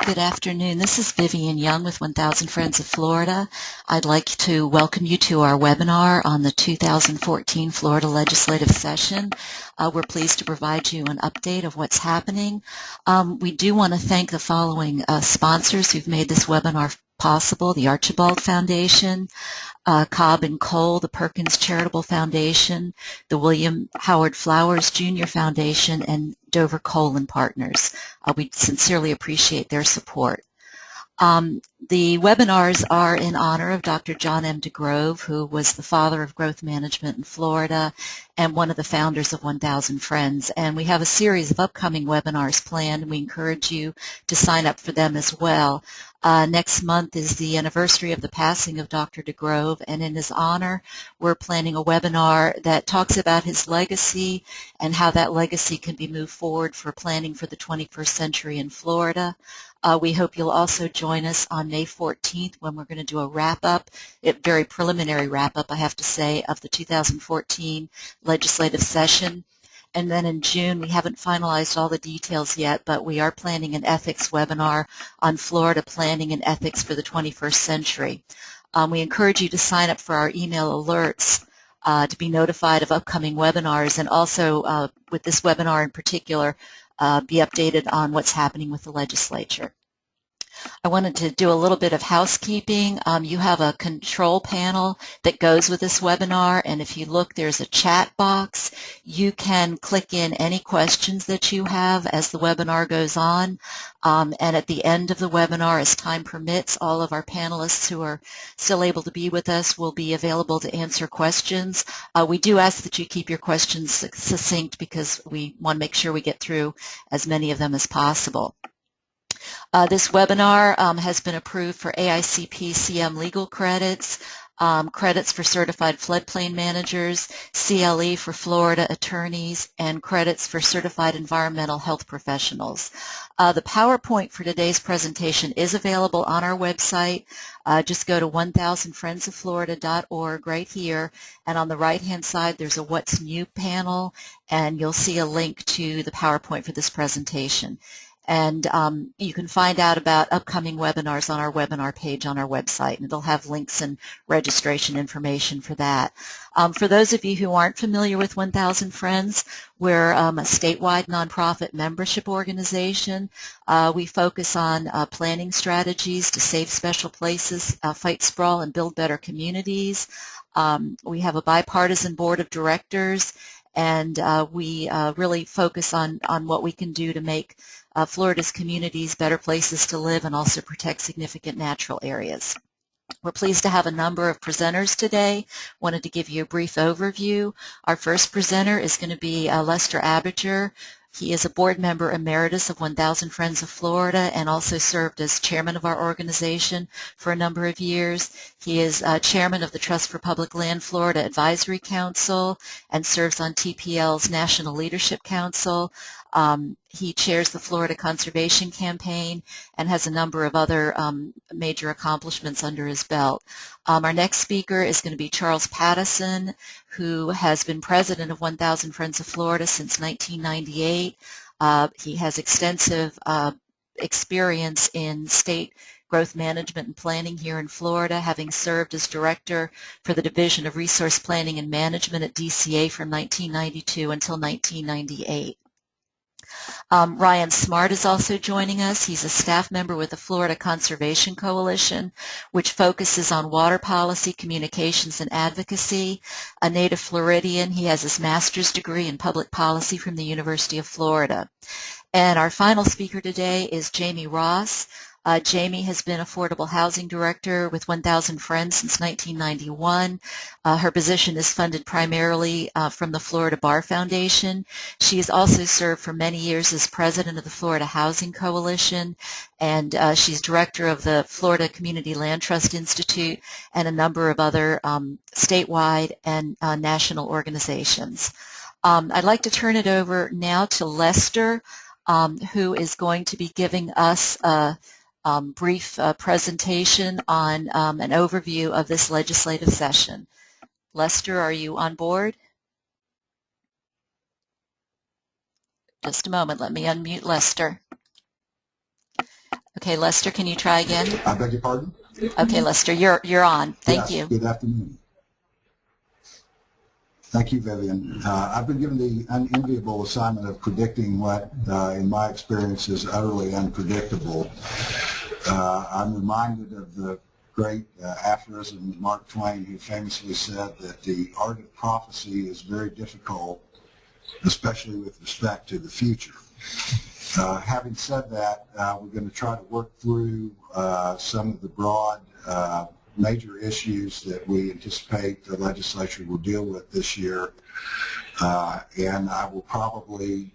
Good afternoon. This is Vivian Young with 1000 Friends of Florida. I'd like to welcome you to our webinar on the 2014 Florida legislative session. We're pleased to provide you an update of what's happening. We do want to thank the following sponsors who've made this webinar possible: the Archibald Foundation, Cobb and Cole, the Perkins Charitable Foundation, the William Howard Flowers Jr. Foundation, and Dover Cole and Partners. We sincerely appreciate their support. The webinars are in honor of Dr. John M. DeGrove, who was the father of growth management in Florida and one of the founders of 1000 Friends. And we have a series of upcoming webinars planned, and we encourage you to sign up for them as well. Next month is the anniversary of the passing of Dr. DeGrove, and in his honor, we're planning a webinar that talks about his legacy and how that legacy can be moved forward for planning for the 21st century in Florida. We hope you'll also join us on May 14th when we're going to do a wrap-up, a very preliminary wrap-up, I have to say, of the 2014 legislative session. And then in June, we haven't finalized all the details yet, but we are planning an ethics webinar on Florida planning and ethics for the 21st century. We encourage you to sign up for our email alerts to be notified of upcoming webinars, and also with this webinar in particular, be updated on what's happening with the legislature. I wanted to do a little bit of housekeeping. You have a control panel that goes with this webinar, and if you look, there's a chat box. You can click in any questions that you have as the webinar goes on, and at the end of the webinar, as time permits, all of our panelists who are still able to be with us will be available to answer questions. We do ask that you keep your questions succinct because we want to make sure we get through as many of them as possible. This webinar has been approved for AICP CM legal credits, credits for certified floodplain managers, CLE for Florida attorneys, and credits for certified environmental health professionals. The PowerPoint for today's presentation is available on our website. Just go to 1000friendsofflorida.org right here, and on the right-hand side there's a What's New panel, and you'll see a link to the PowerPoint for this presentation. And you can find out about upcoming webinars on our webinar page on our website, and it'll have links and registration information for that. For those of you who aren't familiar with 1000 Friends, we're a statewide nonprofit membership organization. We focus on planning strategies to save special places, fight sprawl, and build better communities. We have a bipartisan board of directors, and we really focus on what we can do to make Florida's communities better places to live and also protect significant natural areas. We're pleased to have a number of presenters today. Wanted to give you a brief overview. Our first presenter is going to be Lester Abinger. He is a board member emeritus of 1000 Friends of Florida and also served as chairman of our organization for a number of years. He is chairman of the Trust for Public Land Florida Advisory Council and serves on TPL's National Leadership Council. He chairs the Florida Conservation Campaign and has a number of other major accomplishments under his belt. Our next speaker is going to be Charles Pattison, who has been president of 1000 Friends of Florida since 1998. He has extensive experience in state growth management and planning here in Florida, having served as director for the Division of Resource Planning and Management at DCA from 1992 until 1998. Ryan Smart is also joining us. He's a staff member with the Florida Conservation Coalition, which focuses on water policy, communications, and advocacy. A native Floridian, he has his master's degree in public policy from the University of Florida. And our final speaker today is Jamie Ross. Jamie has been Affordable Housing Director with 1000 Friends since 1991. Her position is funded primarily from the Florida Bar Foundation. She has also served for many years as president of the Florida Housing Coalition, and she's director of the Florida Community Land Trust Institute and a number of other statewide and national organizations. I'd like to turn it over now to Lester, who is going to be giving us a brief presentation on an overview of this legislative session. Lester, are you on board? Just a moment, let me unmute Lester. Okay, Lester, can you try again? I beg your pardon? Okay, Lester, you're on. Thank Yes, you. good afternoon. Thank you, Vivian. I've been given the unenviable assignment of predicting what, in my experience, is utterly unpredictable. I'm reminded of the great aphorism of Mark Twain, who famously said that the art of prophecy is very difficult, especially with respect to the future. Having said that, we're going to try to work through some of the broad major issues that we anticipate the legislature will deal with this year, and I will probably,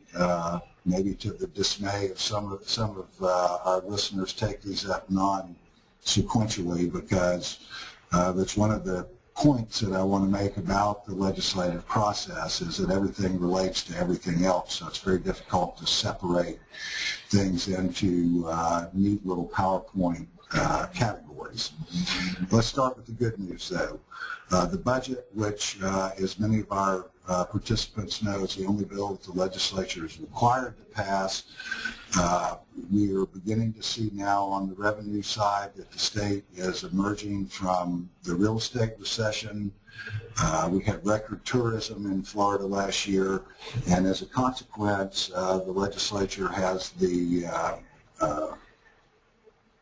maybe to the dismay of some of our listeners, take these up non-sequentially, because that's one of the points that I want to make about the legislative process, is that everything relates to everything else, so it's very difficult to separate things into neat little PowerPoint categories. Let's start with the good news, though. The budget, which, as many of our participants know, is the only bill that the legislature is required to pass. We are beginning to see now on the revenue side that the state is emerging from the real estate recession. We had record tourism in Florida last year, and as a consequence, the legislature has the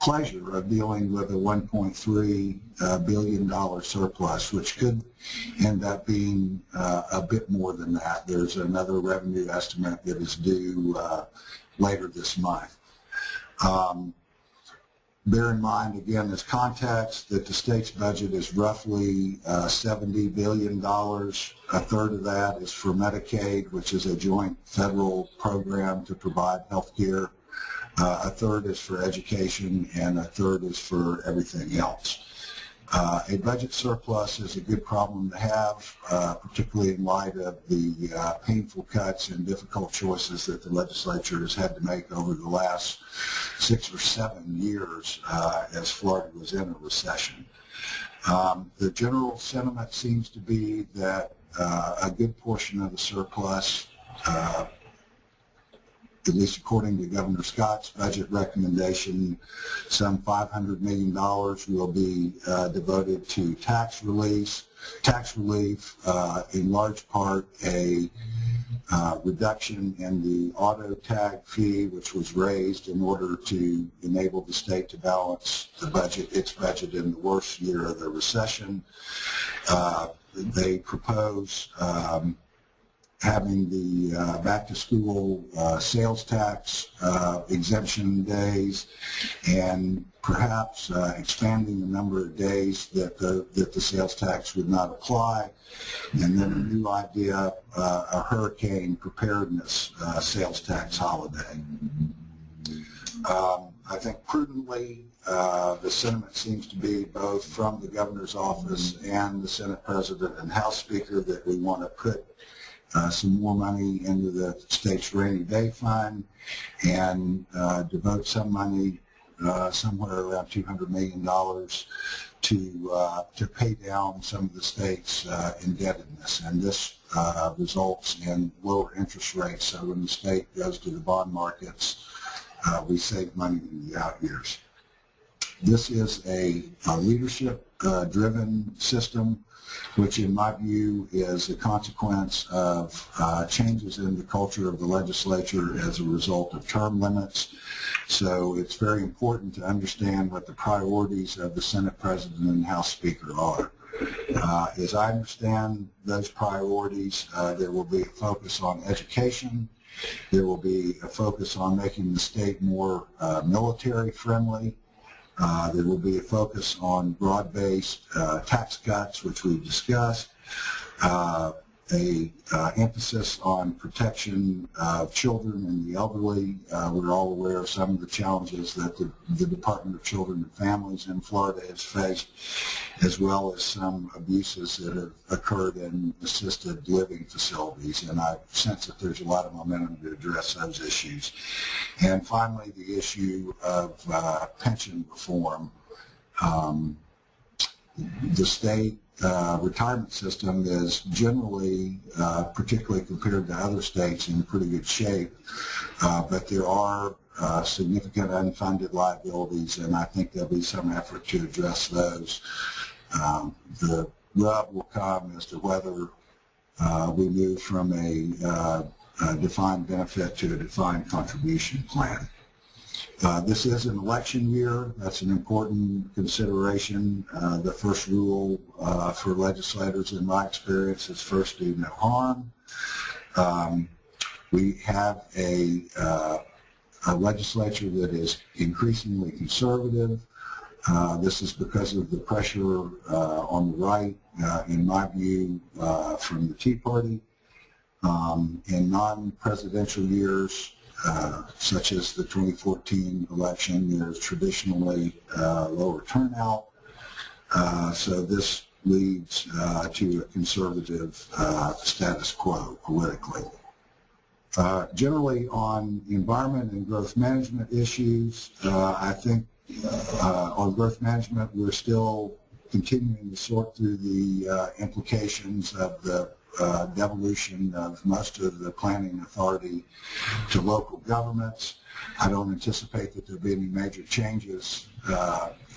pleasure of dealing with a $1.3 billion surplus, which could end up being a bit more than that. There's another revenue estimate that is due later this month. Bear in mind, again, as context, that the state's budget is roughly $70 billion. A third of that is for Medicaid, which is a joint federal program to provide health care. A third is for education, and a third is for everything else. A budget surplus is a good problem to have, particularly in light of the painful cuts and difficult choices that the legislature has had to make over the last 6 or 7 years as Florida was in a recession. The general sentiment seems to be that a good portion of the surplus, at least according to Governor Scott's budget recommendation, some $500 million will be devoted to tax relief, in large part a reduction in the auto tag fee, which was raised in order to enable the state to balance the budget, its budget in the worst year of the recession. They propose having the back-to-school sales tax exemption days, and perhaps expanding the number of days that the sales tax would not apply, and then a new idea, a hurricane preparedness sales tax holiday. I think prudently, the sentiment seems to be, both from the governor's office and the Senate President and House Speaker, that we want to put some more money into the state's rainy day fund and devote some money, somewhere around $200 million, to pay down some of the state's indebtedness. And this results in lower interest rates, so when the state goes to the bond markets, we save money in the out years. This is a leadership-driven system, which in my view is a consequence of changes in the culture of the legislature as a result of term limits. So it's very important to understand what the priorities of the Senate President and House Speaker are. As I understand those priorities, there will be a focus on education. There will be a focus on making the state more military friendly. There will be a focus on broad-based tax cuts, which we've discussed, a emphasis on protection of children and the elderly. We're all aware of some of the challenges that the Department of Children and Families in Florida has faced, as well as some abuses that have occurred in assisted living facilities, and I sense that there's a lot of momentum to address those issues. And finally, the issue of pension reform. The state retirement system is generally, particularly compared to other states, in pretty good shape, but there are significant unfunded liabilities, and I think there'll be some effort to address those. The rub will come as to whether we move from a defined benefit to a defined contribution plan. This is an election year. That's an important consideration. The first rule for legislators, in my experience, is first do no harm. We have a legislature that is increasingly conservative. This is because of the pressure on the right, in my view, from the Tea Party. In non-presidential years, such as the 2014 election, there's traditionally lower turnout. So this leads to a conservative status quo politically. Generally on environment and growth management issues, I think on growth management we're still continuing to sort through the implications of the devolution of most of the planning authority to local governments. I don't anticipate that there'll be any major changes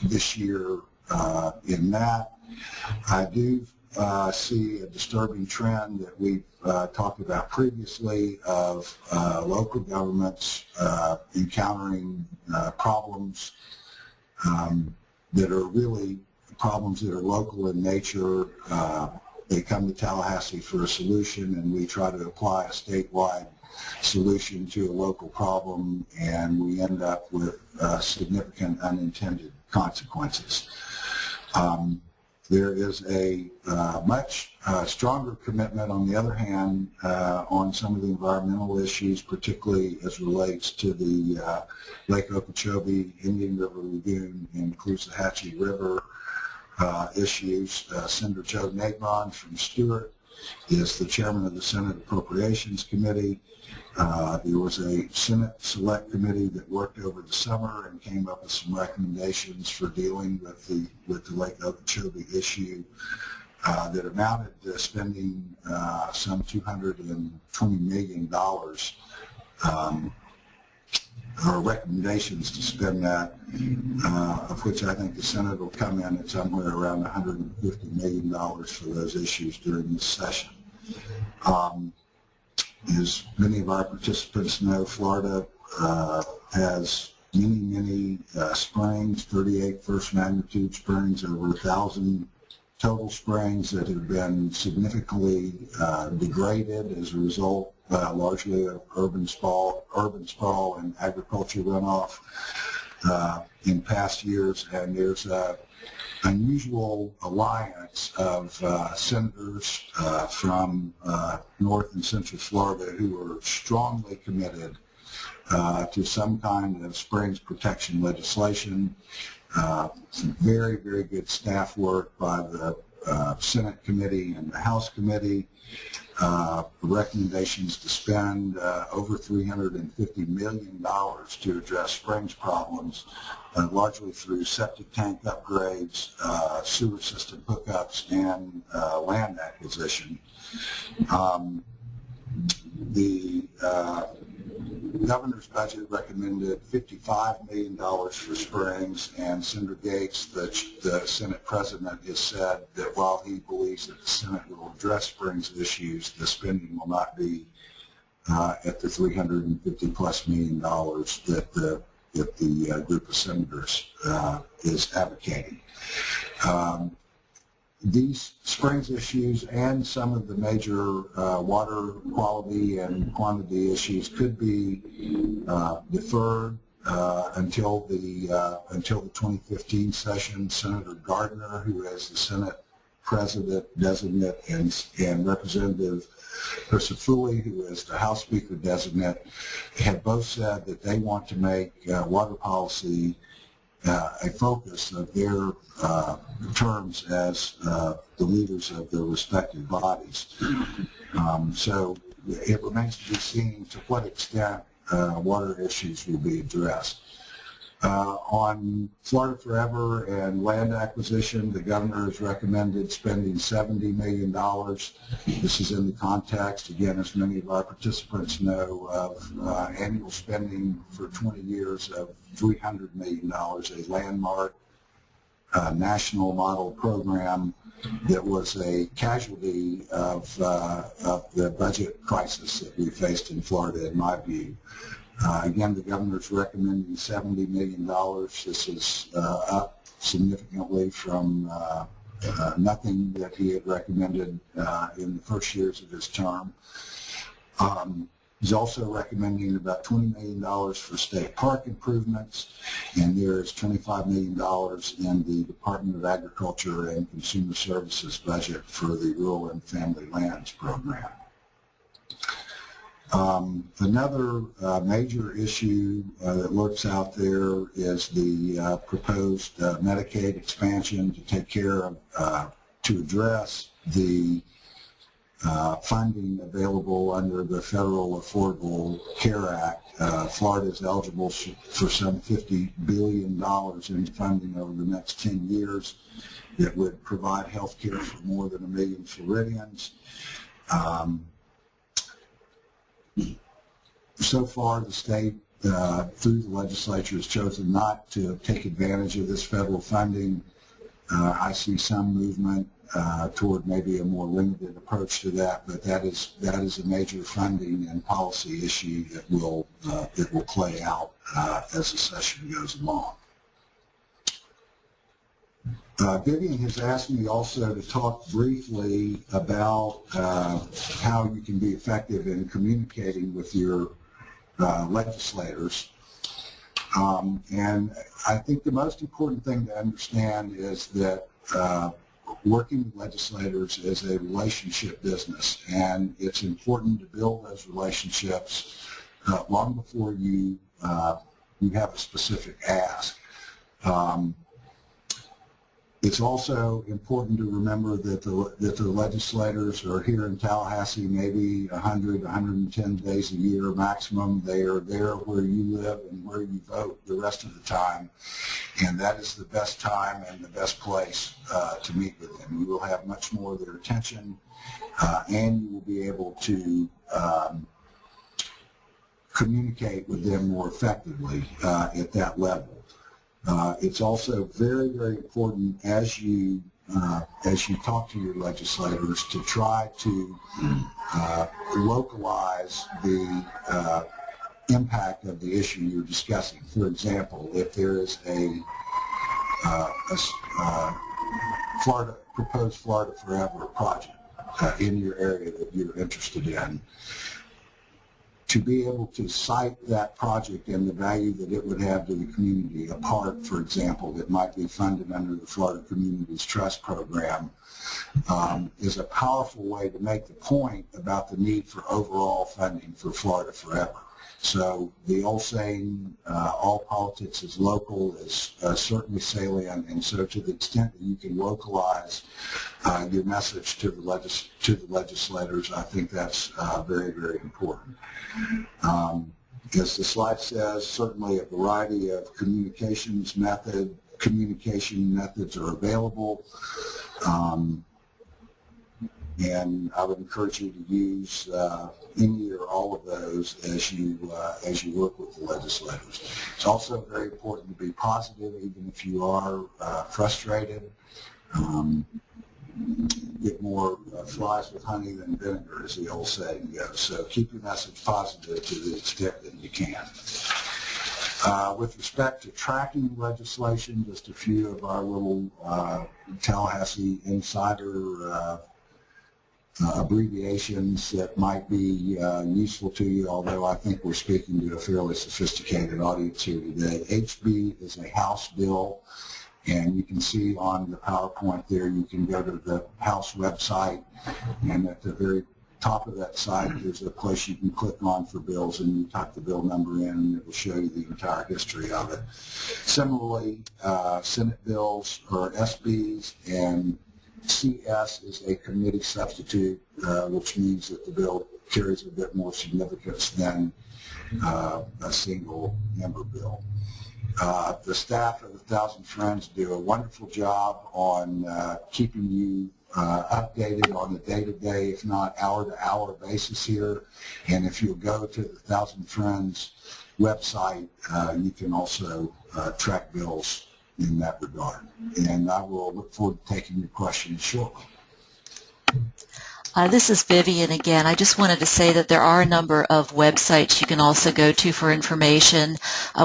this year in that. I do see a disturbing trend that we've talked about previously of local governments encountering problems that are really problems that are local in nature. They come to Tallahassee for a solution, and we try to apply a statewide solution to a local problem, and we end up with significant unintended consequences. There is a much stronger commitment, on the other hand, on some of the environmental issues, particularly as relates to the Lake Okeechobee, Indian River Lagoon, and Caloosahatchee River issues. Senator Joe Negron from Stewart is the chairman of the Senate Appropriations Committee. There was a Senate Select Committee that worked over the summer and came up with some recommendations for dealing with the Lake Okeechobee issue that amounted to spending some $220 million, or recommendations to spend that, of which I think the Senate will come in at somewhere around $150 million for those issues during this session. As many of our participants know, Florida has many springs, 38 first magnitude springs, over 1,000 total springs that have been significantly degraded as a result largely of urban sprawl and agriculture runoff in past years, and there's an unusual alliance of senators from North and Central Florida who are strongly committed to some kind of springs protection legislation. Some very good staff work by the Senate committee and the House committee. Recommendations to spend over $350 million to address springs problems, largely through septic tank upgrades, sewer system hookups, and land acquisition. The governor's budget recommended $55 million for springs, and Senator Gates, the Senate president, has said that while he believes that the Senate will address springs issues, the spending will not be at the $350+ million that the group of senators is advocating. These springs issues and some of the major water quality and quantity issues could be deferred until the 2015 session. Senator Gardner, who is the Senate President designate, and Representative Crisafulli, who is the House Speaker designate, have both said that they want to make water policy a focus of their terms as the leaders of their respective bodies. So it remains to be seen to what extent water issues will be addressed. On Florida Forever and land acquisition, the governor has recommended spending $70 million. This is in the context, again, as many of our participants know, of annual spending for 20 years of $300 million, a landmark national model program that was a casualty of the budget crisis that we faced in Florida, in my view. Again, the governor's recommending $70 million. This is up significantly from nothing that he had recommended in the first years of his term. He's also recommending about $20 million for state park improvements, and there is $25 million in the Department of Agriculture and Consumer Services budget for the Rural and Family Lands Program. Another major issue that lurks out there is the proposed Medicaid expansion to take care of, to address the funding available under the Federal Affordable Care Act. Florida is eligible for some $50 billion in funding over the next 10 years that would provide health care for more than 1 million Floridians. So far, the state, through the legislature, has chosen not to take advantage of this federal funding. I see some movement toward maybe a more limited approach to that, but that is a major funding and policy issue that will play out as the session goes along. Vivian has asked me also to talk briefly about how you can be effective in communicating with your legislators. And I think the most important thing to understand is that working with legislators is a relationship business, and it's important to build those relationships long before you have a specific ask. It's also important to remember that the legislators are here in Tallahassee maybe 100, 110 days a year maximum. They are there where you live and where you vote the rest of the time, and that is the best time and the best place to meet with them. You will have much more of their attention, and you will be able to communicate with them more effectively at that level. It's also very, very important as you talk to your legislators to try to localize the impact of the issue you're discussing. For example, if there is a proposed Florida Forever project in your area that you're interested in, to be able to cite that project and the value that it would have to the community, a park, for example, that might be funded under the Florida Communities Trust Program, is a powerful way to make the point about the need for overall funding for Florida Forever. So the old saying, all politics is local, is certainly salient, and so to the extent that you can localize your message to the legislators, I think that's very, very important. As the slide says, certainly a variety of communication methods are available. And I would encourage you to use any or all of those as you work with the legislators. It's also very important to be positive, even if you are frustrated. Get more flies with honey than vinegar, as the old saying goes. So keep your message positive to the extent that you can. With respect to tracking legislation, just a few of our little Tallahassee insider abbreviations that might be useful to you, although I think we're speaking to a fairly sophisticated audience here today. HB is a House bill, and you can see on the PowerPoint there, you can go to the House website, and at the very top of that site, there's a place you can click on for bills, and you type the bill number in, and it will show you the entire history of it. Similarly, Senate bills are SBs, and CS is a committee substitute, which means that the bill carries a bit more significance than a single member bill. The staff of the Thousand Friends do a wonderful job on keeping you updated on a day-to-day, if not hour-to-hour basis here. And if you go to the Thousand Friends website, you can also track bills in that regard. And I will look forward to taking your questions shortly. This is Vivian again. I just wanted to say that there are a number of websites you can also go to for information.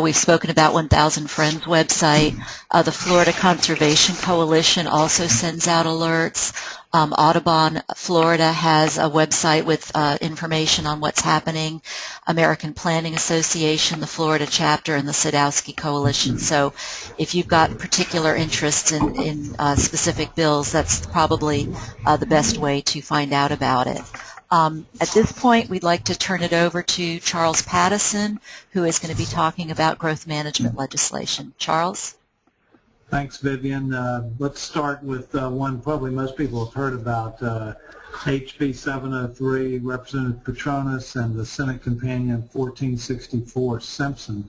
We've spoken about 1000 Friends website. The Florida Conservation Coalition also sends out alerts. Audubon, Florida has a website with information on what's happening. American Planning Association, the Florida chapter, and the Sadowski Coalition. So if you've got particular interests in specific bills, that's probably the best way to find out about it. At this point, we'd like to turn it over to Charles Pattison, who is going to be talking about growth management legislation. Charles? Thanks, Vivian. Let's start with one probably most people have heard about, HB 703, Representative Petronas, and the Senate Companion 1464, Simpson.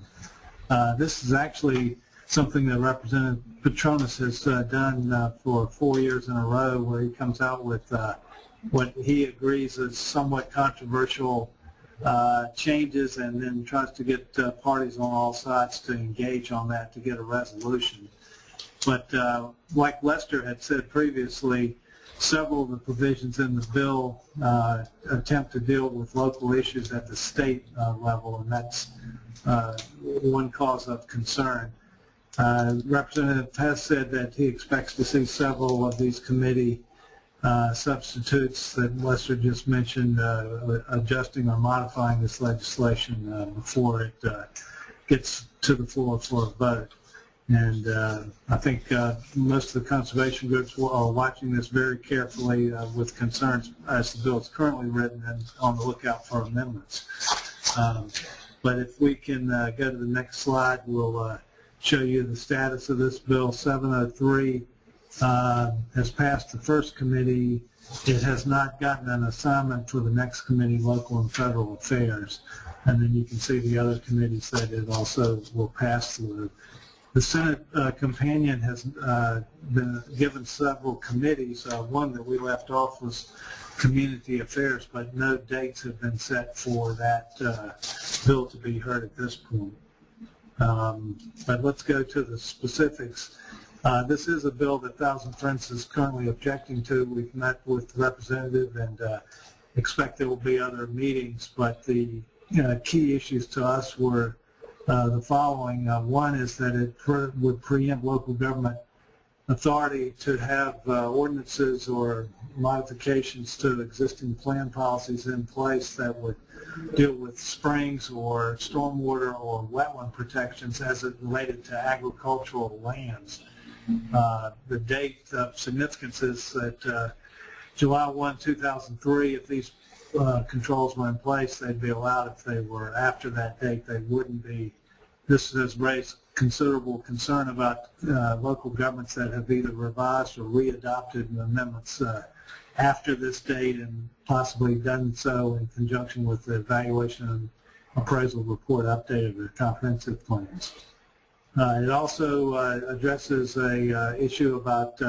This is actually something that Representative Petronas has done for 4 years in a row, where he comes out with what he agrees is somewhat controversial changes, and then tries to get parties on all sides to engage on that to get a resolution. But like Lester had said previously, several of the provisions in the bill attempt to deal with local issues at the state level, and that's one cause of concern. Representative has said that he expects to see several of these committee substitutes that Lester just mentioned adjusting or modifying this legislation before it gets to the floor for a vote. And I think most of the conservation groups are watching this very carefully with concerns as the bill is currently written and on the lookout for amendments. But if we can go to the next slide, we'll show you the status of this bill. 703 has passed the first committee. It has not gotten an assignment for the next committee, Local and Federal Affairs. And then you can see the other committees that it also will pass through. The Senate Companion has been given several committees. One that we left off was Community Affairs, but no dates have been set for that bill to be heard at this point. But let's go to the specifics. This is a bill that Thousand Friends is currently objecting to. We've met with the representative and expect there will be other meetings, but the key issues to us were the following. One is that it would preempt local government authority to have ordinances or modifications to existing plan policies in place that would deal with springs or stormwater or wetland protections as it related to agricultural lands. The date of significance is that July 1, 2003, if these controls were in place, they'd be allowed. If they were after that date, they wouldn't be. This has raised considerable concern about local governments that have either revised or readopted amendments after this date, and possibly done so in conjunction with the evaluation and appraisal report update of the comprehensive plans. It also addresses a issue about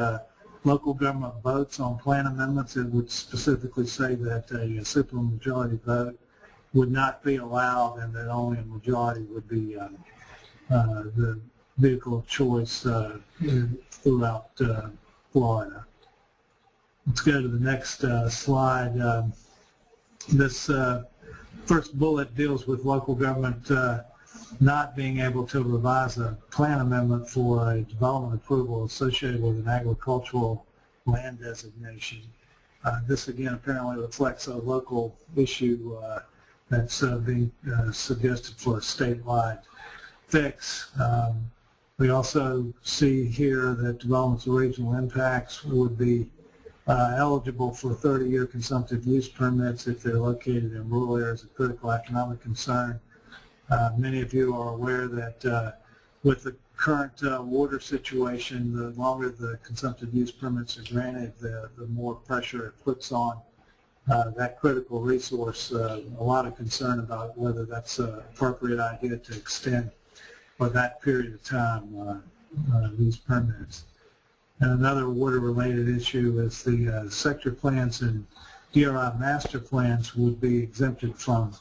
local government votes on plan amendments. It would specifically say that a supermajority vote would not be allowed, and that only a majority would be the vehicle of choice throughout Florida. Let's go to the next slide. This first bullet deals with local government not being able to revise a plan amendment for a development approval associated with an agricultural land designation. This again apparently reflects a local issue that's being suggested for a statewide fix. We also see here that developments of regional impacts would be eligible for 30-year consumptive use permits if they're located in rural areas of critical economic concern. Many of you are aware that with the current water situation, the longer the consumptive use permits are granted, the more pressure it puts on that critical resource. A lot of concern about whether that's an appropriate idea to extend for that period of time, these permits. And another water-related issue is the sector plans and DRI master plans would be exempted from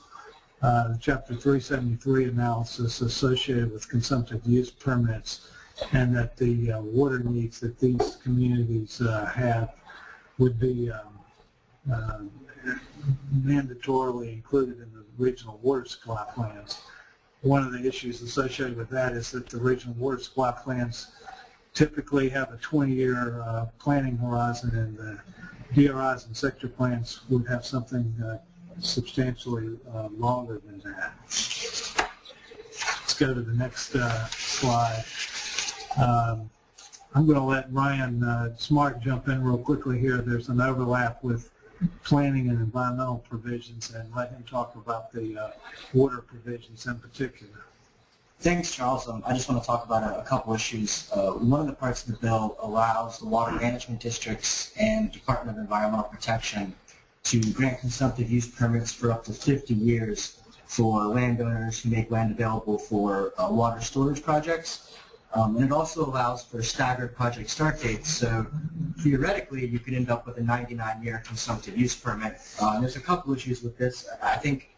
Chapter 373 analysis associated with consumptive use permits, and that the water needs that these communities have would be mandatorily included in the regional water supply plans. One of the issues associated with that is that the regional water supply plans typically have a 20-year planning horizon, and the DRIs and sector plans would have something substantially longer than that. Let's go to the next slide. I'm going to let Ryan Smart jump in real quickly here. There's an overlap with planning and environmental provisions, and let him talk about the water provisions in particular. Thanks, Charles. I just want to talk about a couple issues. One of the parts of the bill allows the water management districts and Department of Environmental Protection to grant consumptive use permits for up to 50 years for landowners who make land available for water storage projects. And it also allows for staggered project start dates. So theoretically, you could end up with a 99-year consumptive use permit. There's a couple issues with this. I think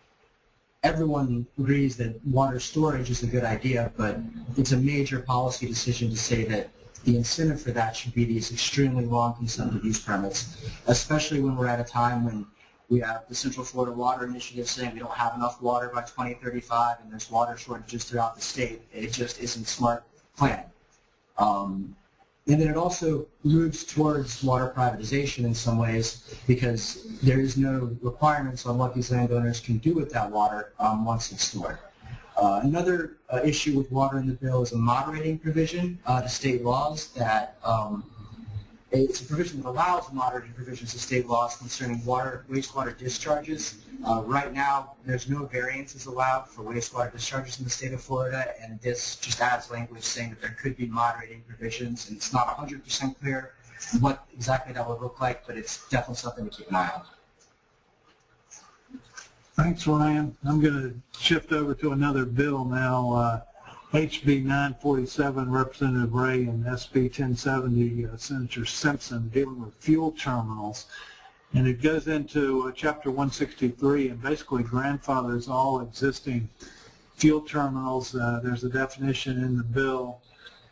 everyone agrees that water storage is a good idea, but it's a major policy decision to say that the incentive for that should be these extremely long consumptive use permits, especially when we're at a time when we have the Central Florida Water Initiative saying we don't have enough water by 2035 and there's water shortages throughout the state. It just isn't smart planning. And then it also moves towards water privatization in some ways because there is no requirements on what these landowners can do with that water once it's stored. Another issue with water in the bill is a moderating provision to state laws that it's a provision that allows moderating provisions to state laws concerning wastewater discharges. Right now, there's no variances allowed for wastewater discharges in the state of Florida, and this just adds language saying that there could be moderating provisions, and it's not 100% clear what exactly that would look like, but it's definitely something to keep an eye on. Thanks, Ryan. I'm going to shift over to another bill now. HB 947, Representative Ray, and SB 1070, Senator Simpson, dealing with fuel terminals. And it goes into Chapter 163 and basically grandfathers all existing fuel terminals. There's a definition in the bill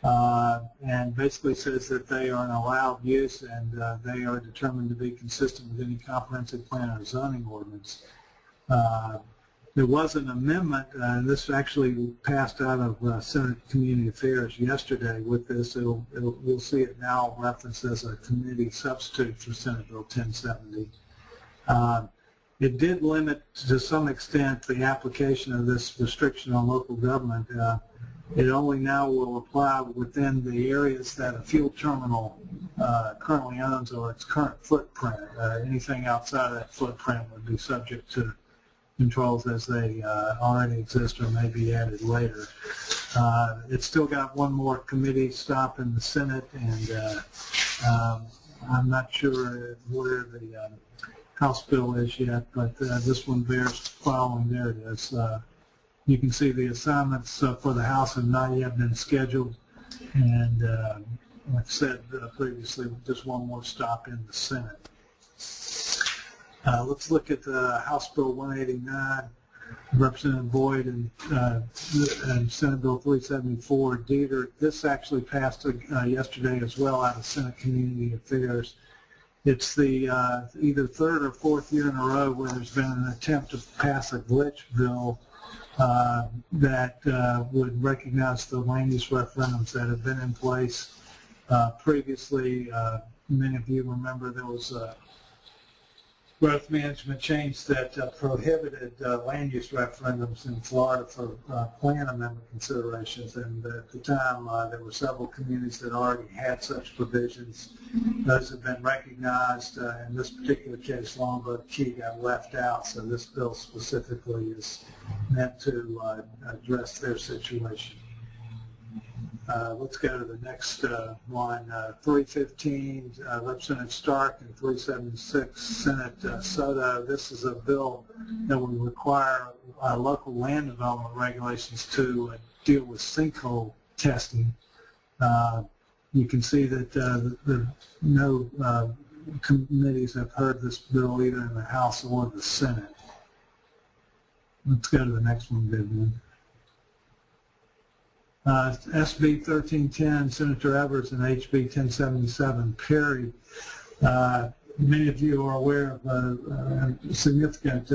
and basically says that they are an allowed use and they are determined to be consistent with any comprehensive plan or zoning ordinance. There was an amendment, and this actually passed out of Senate Community Affairs yesterday with this. We'll see it now referenced as a committee substitute for Senate Bill 1070. It did limit to some extent the application of this restriction on local government. It only now will apply within the areas that a fuel terminal currently owns or its current footprint. Anything outside of that footprint would be subject to controls as they already exist or may be added later. It's still got one more committee stop in the Senate, and I'm not sure where the House bill is yet, but this one bears following. There it is. You can see the assignments for the House have not yet been scheduled, and like I said previously, just one more stop in the Senate. Let's look at House Bill 189, Representative Boyd, and Senate Bill 374, Dieter. This actually passed yesterday as well out of Senate Community Affairs. It's the either third or fourth year in a row where there's been an attempt to pass a glitch bill that would recognize the land use referendums that have been in place previously. Many of you remember there was a growth management change that prohibited land use referendums in Florida for plan amendment considerations, and at the time there were several communities that already had such provisions. Those have been recognized. In this particular case, Longboat Key got left out, so this bill specifically is meant to address their situation. Let's go to the next one, 315, Representative Stark, and 376, Senate Soto. This is a bill that would require local land development regulations to deal with sinkhole testing. You can see that no committees have heard this bill either in the House or the Senate. Let's go to the next one, Vivian. SB 1310, Senator Evers, and HB 1077, Perry. Many of you are aware of a significant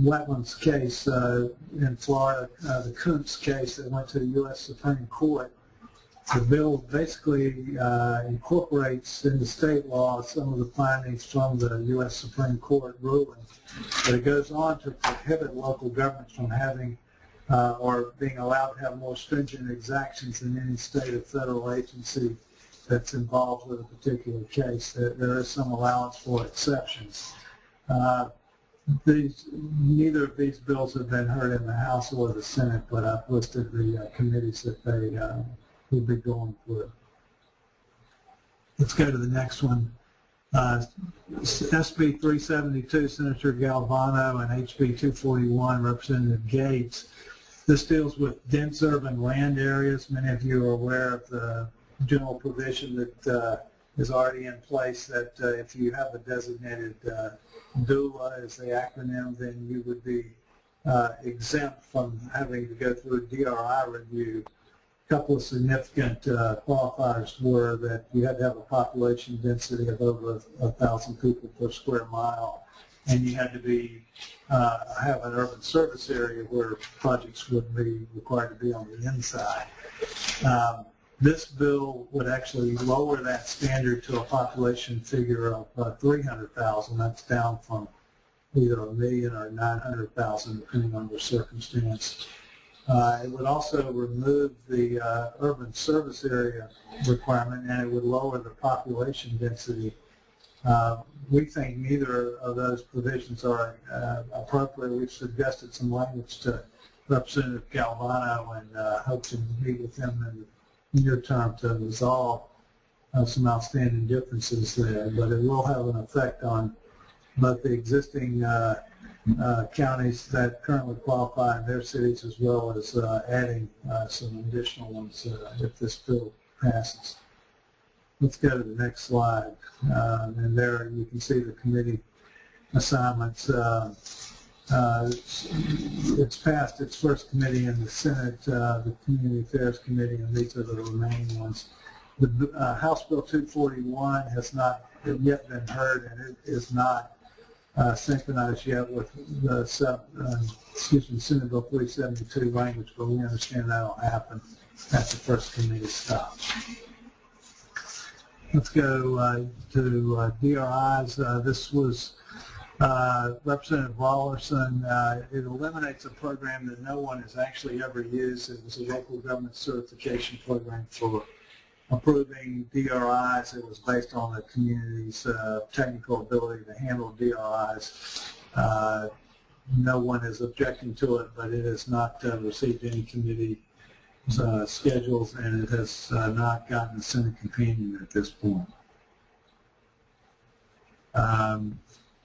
wetlands case in Florida, the Kuntz case that went to the U.S. Supreme Court. The bill basically incorporates into state law some of the findings from the U.S. Supreme Court ruling, but it goes on to prohibit local governments from having or being allowed to have more stringent exactions than any state or federal agency that's involved with a particular case. There is some allowance for exceptions. Neither of these bills have been heard in the House or the Senate, but I've listed the committees that they will be going through. Let's go to the next one. SB 372, Senator Galvano, and HB 241, Representative Gates. This deals with dense urban land areas. Many of you are aware of the general provision that is already in place that if you have a designated doula as the acronym, then you would be exempt from having to go through a DRI review. A couple of significant qualifiers were that you had to have a population density of over 1,000 people per square mile, and you had to be have an urban service area where projects would be required to be on the inside. This bill would actually lower that standard to a population figure of 300,000. That's down from either 1 million or 900,000, depending on the circumstance. It would also remove the urban service area requirement, and it would lower the population density. We think neither of those provisions are appropriate. We've suggested some language to Representative Galvano and hope to meet with him in the near term to resolve some outstanding differences there, but it will have an effect on both the existing counties that currently qualify in their cities, as well as adding some additional ones if this bill passes. Let's go to the next slide, and there you can see the committee assignments. It's passed its first committee in the Senate, the Community Affairs Committee, and these are the remaining ones. The House Bill 241 has not yet been heard, and it is not synchronized yet with the Senate Bill 372 language, but we understand that will happen at the first committee stop. Let's go to DRIs. This was Representative Rollerson. It eliminates a program that no one has actually ever used. It was a local government certification program for approving DRIs. It was based on the community's technical ability to handle DRIs. No one is objecting to it, but it has not received any committee schedules, and it has not gotten a Senate companion at this point.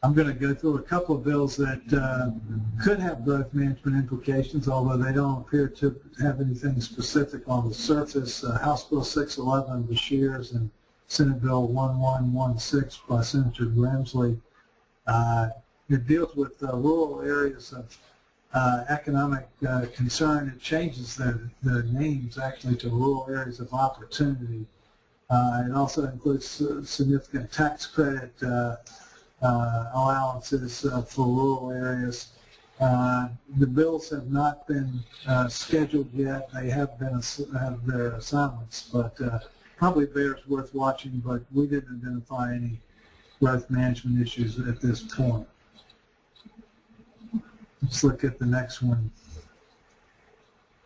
I'm going to go through a couple of bills that could have growth management implications, although they don't appear to have anything specific on the surface. House Bill 611, Beshears, and Senate Bill 1116 by Senator Grimsley. It deals with rural areas of economic concern. It changes the names actually to rural areas of opportunity. It also includes significant tax credit allowances for rural areas. The bills have not been scheduled yet. They have their assignments, but probably bears worth watching, but we didn't identify any growth management issues at this point. Let's look at the next one.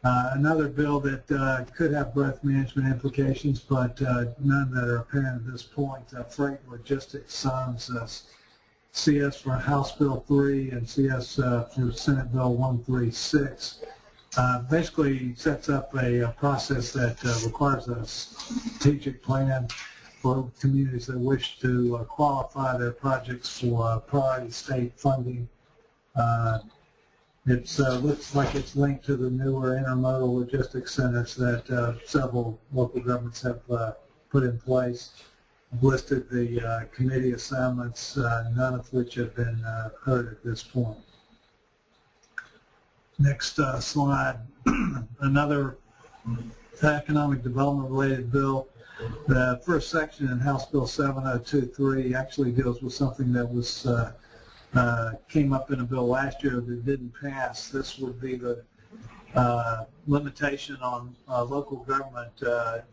Another bill that could have growth management implications, but none that are apparent at this point. Freight logistics sums, CS for House Bill 3 and CS for Senate Bill 136. Basically sets up a process that requires a strategic plan for communities that wish to qualify their projects for priority state funding. It looks like it's linked to the newer intermodal logistics centers that several local governments have put in place. I've listed the committee assignments, none of which have been heard at this point. Next slide, another economic development related bill. The first section in House Bill 7023 actually deals with something that was came up in a bill last year that didn't pass. This would be the limitation on local government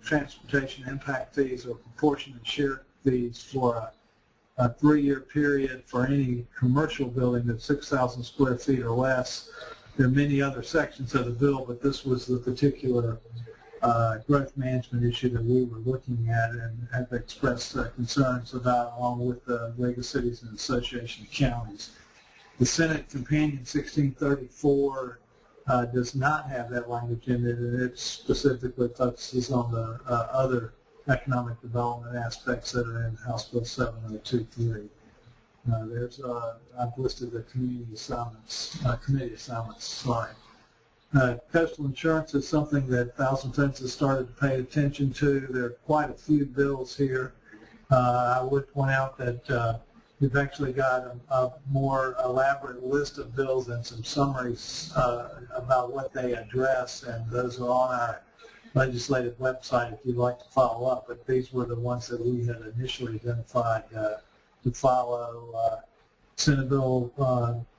transportation impact fees or proportionate share fees for a 3-year period for any commercial building that's 6,000 square feet or less. There are many other sections of the bill, but this was the particular growth management issue that we were looking at and have expressed concerns about, along with the League of Cities and Association of Counties. The Senate Companion 1634 does not have that language in it, and it specifically focuses on the other economic development aspects that are in House Bill 7023. I've listed the committee assignments. Sorry. Coastal insurance is something that Thousand Tons has started to pay attention to. There are quite a few bills here. I would point out that we've actually got a more elaborate list of bills and some summaries about what they address, and those are on our legislative website if you'd like to follow up. But these were the ones that we had initially identified to follow. Senate Bill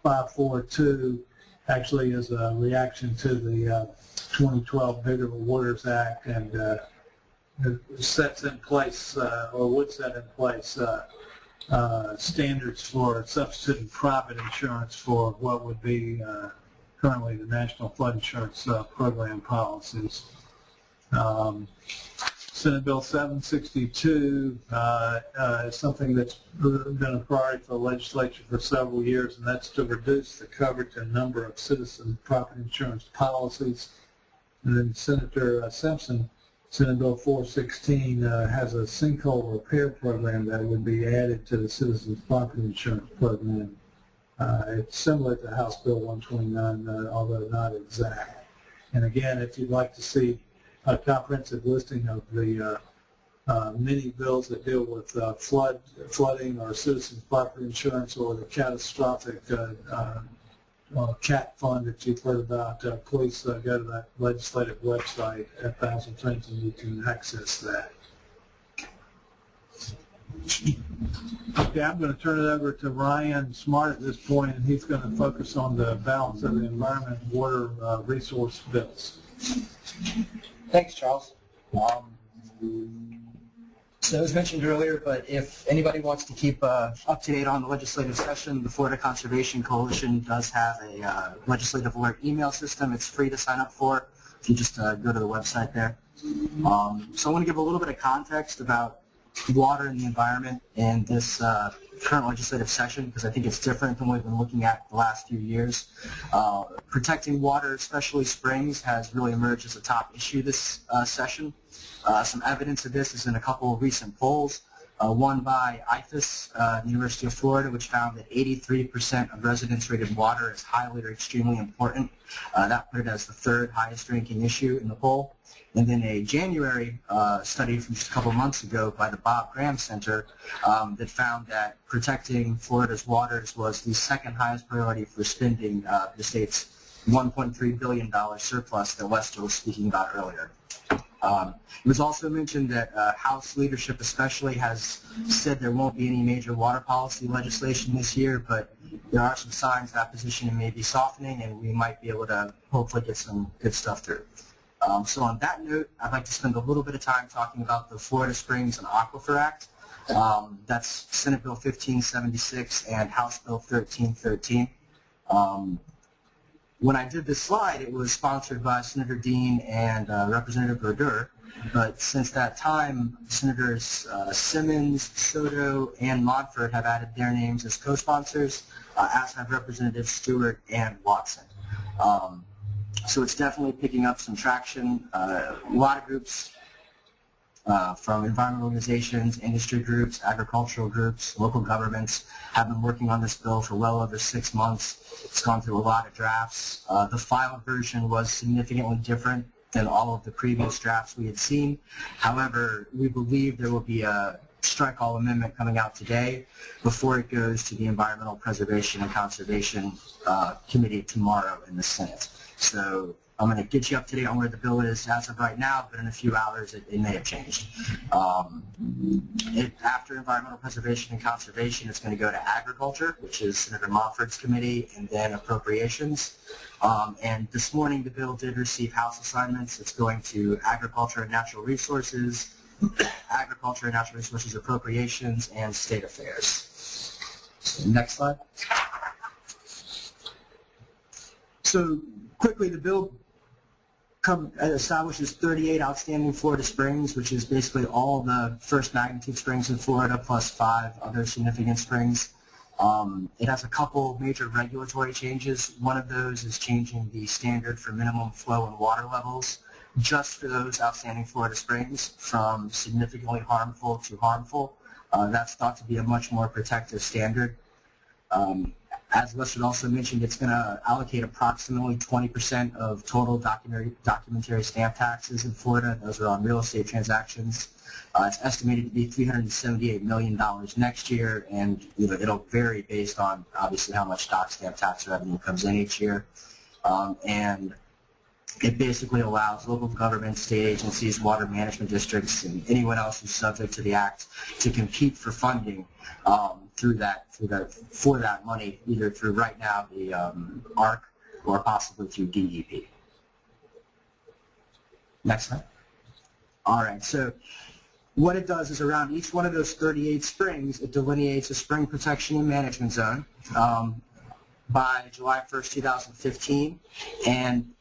542 actually is a reaction to the 2012 Bigger Waters Act, and it sets in place, or would set in place, standards for substituting private insurance for what would be currently the National Flood Insurance Program policies. Senate Bill 762 is something that's been a priority for the legislature for several years, and that's to reduce the coverage and number of citizen property insurance policies. And then Senator Simpson, Senate Bill 416, has a sinkhole repair program that would be added to the Citizens Property Insurance Program. It's similar to House Bill 129, although not exact. And again, if you'd like to see a comprehensive listing of the many bills that deal with flooding or citizens property insurance or the catastrophic CAT fund that you've heard about, please go to that legislative website at Thousand Tons and you can access that. Okay, I'm going to turn it over to Ryan Smart at this point, and he's going to focus on the balance of the environment and water resource bills. Thanks, Charles. So as mentioned earlier, but if anybody wants to keep up to date on the legislative session, the Florida Conservation Coalition does have a legislative alert email system. It's free to sign up for if you just go to the website there. So I want to give a little bit of context about water and the environment in this current legislative session, because I think it's different than what we've been looking at the last few years. Protecting water, especially springs, has really emerged as a top issue this session. Some evidence of this is in a couple of recent polls. One by IFAS, the University of Florida, which found that 83% of residents rated water as highly or extremely important. That put it as the third highest ranking issue in the poll. And then a January study from just a couple of months ago by the Bob Graham Center that found that protecting Florida's waters was the second highest priority for spending the state's $1.3 billion surplus that Lester was speaking about earlier. It was also mentioned that House leadership especially has said there won't be any major water policy legislation this year, but there are some signs that position may be softening, and we might be able to hopefully get some good stuff through. So on that note, I'd like to spend a little bit of time talking about the Florida Springs and Aquifer Act. That's Senate Bill 1576 and House Bill 1313. When I did this slide, it was sponsored by Senator Dean and Representative Brodeur, but since that time, Senators Simmons, Soto, and Montford have added their names as co-sponsors, as have Representatives Stewart and Watson. So it's definitely picking up some traction. A lot of groups from environmental organizations, industry groups, agricultural groups, local governments have been working on this bill for well over 6 months. It's gone through a lot of drafts. The final version was significantly different than all of the previous drafts we had seen. However, we believe there will be a strike-all amendment coming out today before it goes to the Environmental Preservation and Conservation Committee tomorrow in the Senate. So I'm going to get you up to date on where the bill is as of right now, but in a few hours it may have changed. After Environmental Preservation and Conservation, it's going to go to Agriculture, which is Senator Mofford's committee, and then Appropriations. And this morning the bill did receive House assignments. It's going to Agriculture and Natural Resources, Agriculture and Natural Resources Appropriations, and State Affairs. So, next slide. So quickly, the bill establishes 38 outstanding Florida springs, which is basically all the first magnitude springs in Florida plus 5 other significant springs. It has a couple major regulatory changes. One of those is changing the standard for minimum flow and water levels just for those outstanding Florida springs from significantly harmful to harmful. That's thought to be a much more protective standard. As Lester also mentioned, it's going to allocate approximately 20% of total documentary stamp taxes in Florida. Those are on real estate transactions. It's estimated to be $378 million next year, and it'll vary based on obviously how much doc stamp tax revenue comes in each year. And it basically allows local governments, state agencies, water management districts, and anyone else who's subject to the act to compete for funding for that money, either through right now the ARC or possibly through DEP. Next slide. All right, so what it does is around each one of those 38 springs, it delineates a spring protection and management zone by July 1st, 2015, and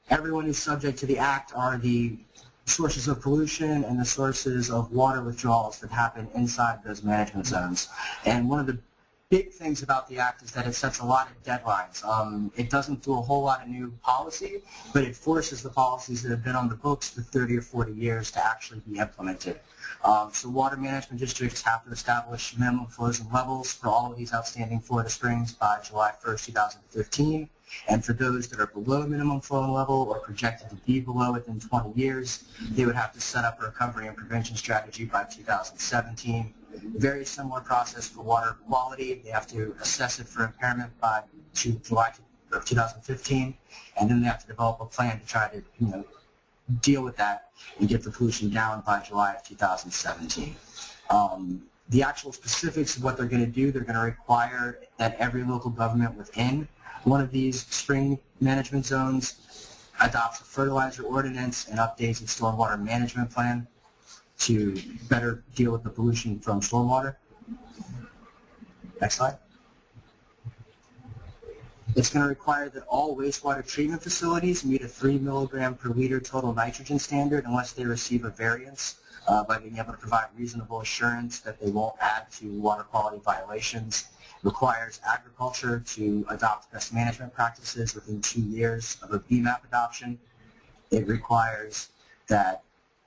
everyone who's subject to the act are the sources of pollution and the sources of water withdrawals that happen inside those management zones. And one of the big things about the act is that it sets a lot of deadlines. It doesn't do a whole lot of new policy, but it forces the policies that have been on the books for 30 or 40 years to actually be implemented. So water management districts have to establish minimum flows and levels for all of these outstanding Florida springs by July 1st, 2015. And for those that are below minimum flow and level or projected to be below within 20 years, they would have to set up a recovery and prevention strategy by 2017. Very similar process for water quality. They have to assess it for impairment by July of 2015, and then they have to develop a plan to try to deal with that and get the pollution down by July of 2017. The actual specifics of what they're going to do, they're going to require that every local government within one of these spring management zones adopts a fertilizer ordinance and updates its stormwater management plan to better deal with the pollution from stormwater. Next slide. It's going to require that all wastewater treatment facilities meet a 3 milligram per liter total nitrogen standard unless they receive a variance by being able to provide reasonable assurance that they won't add to water quality violations. Requires agriculture to adopt best management practices within 2 years of a BMAP adoption. It requires that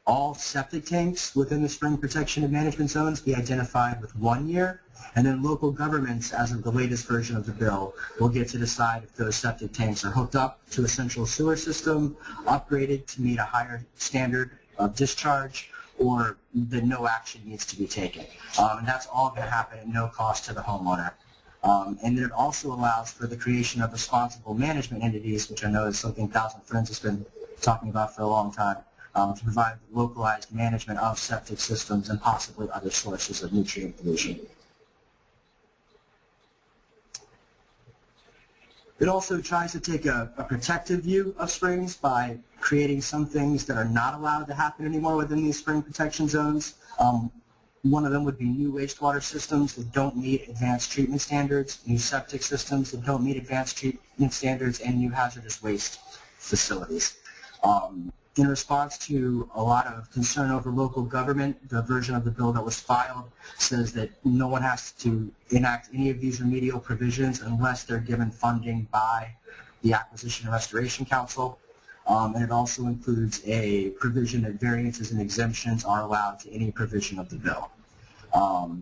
all septic tanks within the spring protection and management zones be identified with 1 year, and then local governments, as of the latest version of the bill, will get to decide if those septic tanks are hooked up to a central sewer system, upgraded to meet a higher standard of discharge, or that no action needs to be taken. And that's all going to happen at no cost to the homeowner. And then it also allows for the creation of responsible management entities, which I know is something Thousand Friends has been talking about for a long time, to provide localized management of septic systems and possibly other sources of nutrient pollution. It also tries to take a protective view of springs by creating some things that are not allowed to happen anymore within these spring protection zones. One of them would be new wastewater systems that don't meet advanced treatment standards, new septic systems that don't meet advanced treatment standards, and new hazardous waste facilities. In response to a lot of concern over local government, the version of the bill that was filed says that no one has to enact any of these remedial provisions unless they're given funding by the Acquisition and Restoration Council. And it also includes a provision that variances and exemptions are allowed to any provision of the bill.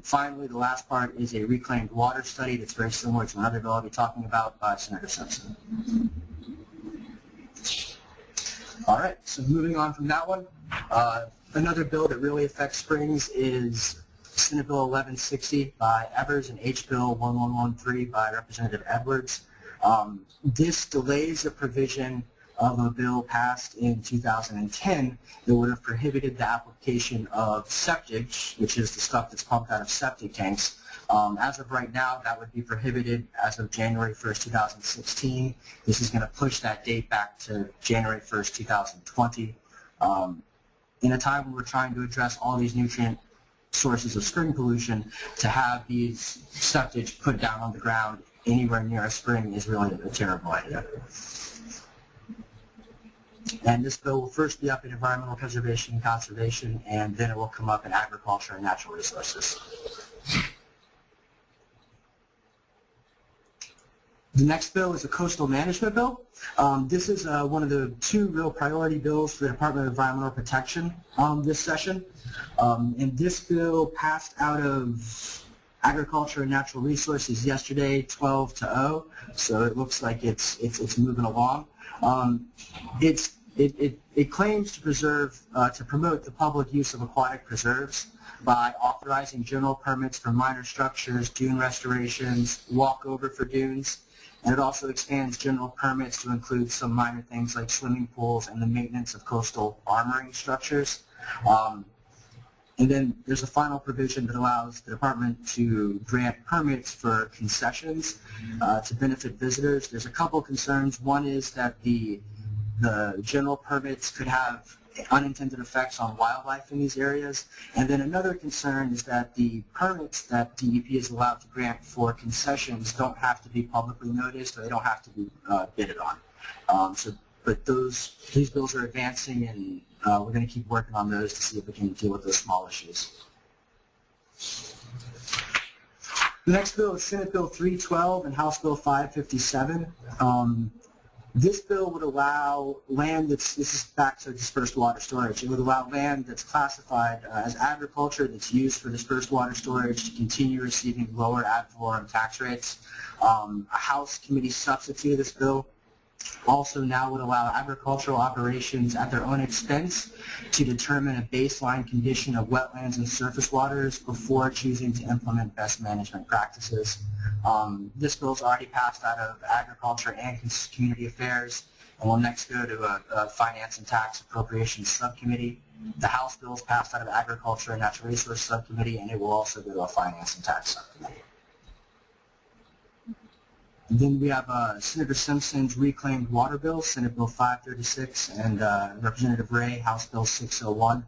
Finally, the last part is a reclaimed water study that's very similar to another bill I'll be talking about by Senator Simpson. All right, so moving on from that one, another bill that really affects springs is Senate Bill 1160 by Evers and H. Bill 1113 by Representative Edwards. This delays a provision of a bill passed in 2010 that would have prohibited the application of septic, which is the stuff that's pumped out of septic tanks. As of right now, that would be prohibited as of January 1st, 2016. This is going to push that date back to January 1st, 2020. In a time when we're trying to address all these nutrient sources of spring pollution, to have these septic put down on the ground anywhere near a spring is really a terrible idea. And this bill will first be up in environmental preservation and conservation, and then it will come up in agriculture and natural resources. The next bill is a coastal management bill. This is one of the two real priority bills for the Department of Environmental Protection this session. And this bill passed out of Agriculture and Natural Resources yesterday, 12-0. So it looks like it's moving along. It claims to preserve, to promote the public use of aquatic preserves by authorizing general permits for minor structures, dune restorations, walkover for dunes, and it also expands general permits to include some minor things like swimming pools and the maintenance of coastal armoring structures. And then there's a final provision that allows the department to grant permits for concessions to benefit visitors. There's a couple concerns. One is that the general permits could have unintended effects on wildlife in these areas. And then another concern is that the permits that DEP is allowed to grant for concessions don't have to be publicly noticed, or they don't have to be bidded on. But these bills are advancing, and we're going to keep working on those to see if we can deal with those small issues. The next bill is Senate Bill 312 and House Bill 557. This bill would allow land this is back to dispersed water storage. It would allow land that's classified as agriculture that's used for dispersed water storage to continue receiving lower ad valorem tax rates. A House committee substitute of this bill also now would allow agricultural operations at their own expense to determine a baseline condition of wetlands and surface waters before choosing to implement best management practices. This bill is already passed out of Agriculture and Community Affairs and will next go to a Finance and Tax Appropriations Subcommittee. The House bill is passed out of Agriculture and Natural Resource Subcommittee, and it will also go to a Finance and Tax Subcommittee. And then we have Senator Simpson's reclaimed water bill, Senate Bill 536, and Representative Ray, House Bill 601.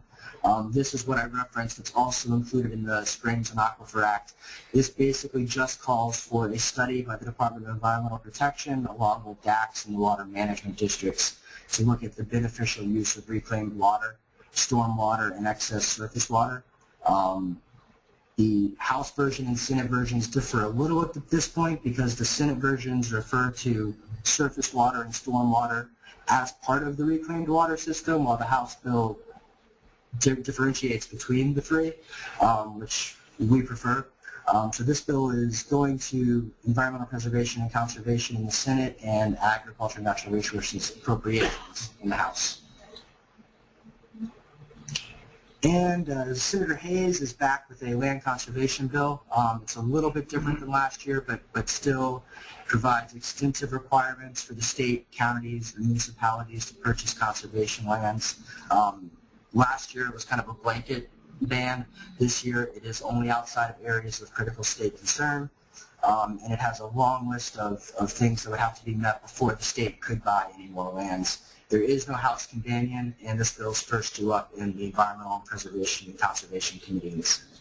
This is what I referenced. It's also included in the Springs and Aquifer Act. This basically just calls for a study by the Department of Environmental Protection along with DACs and the water management districts to look at the beneficial use of reclaimed water, stormwater, and excess surface water. The House version and Senate versions differ a little at this point because the Senate versions refer to surface water and stormwater as part of the reclaimed water system, while the House bill differentiates between the three, which we prefer. So this bill is going to Environmental Preservation and Conservation in the Senate and Agriculture and Natural Resources Appropriations in the House. And Senator Hayes is back with a land conservation bill. It's a little bit different than last year, but still provides extensive requirements for the state, counties, and municipalities to purchase conservation lands. Last year it was kind of a blanket ban. This year it is only outside of areas of critical state concern, and it has a long list of things that would have to be met before the state could buy any more lands. There is no House companion, and this bill is first due up in the Environmental Preservation and Conservation Committee in the Senate.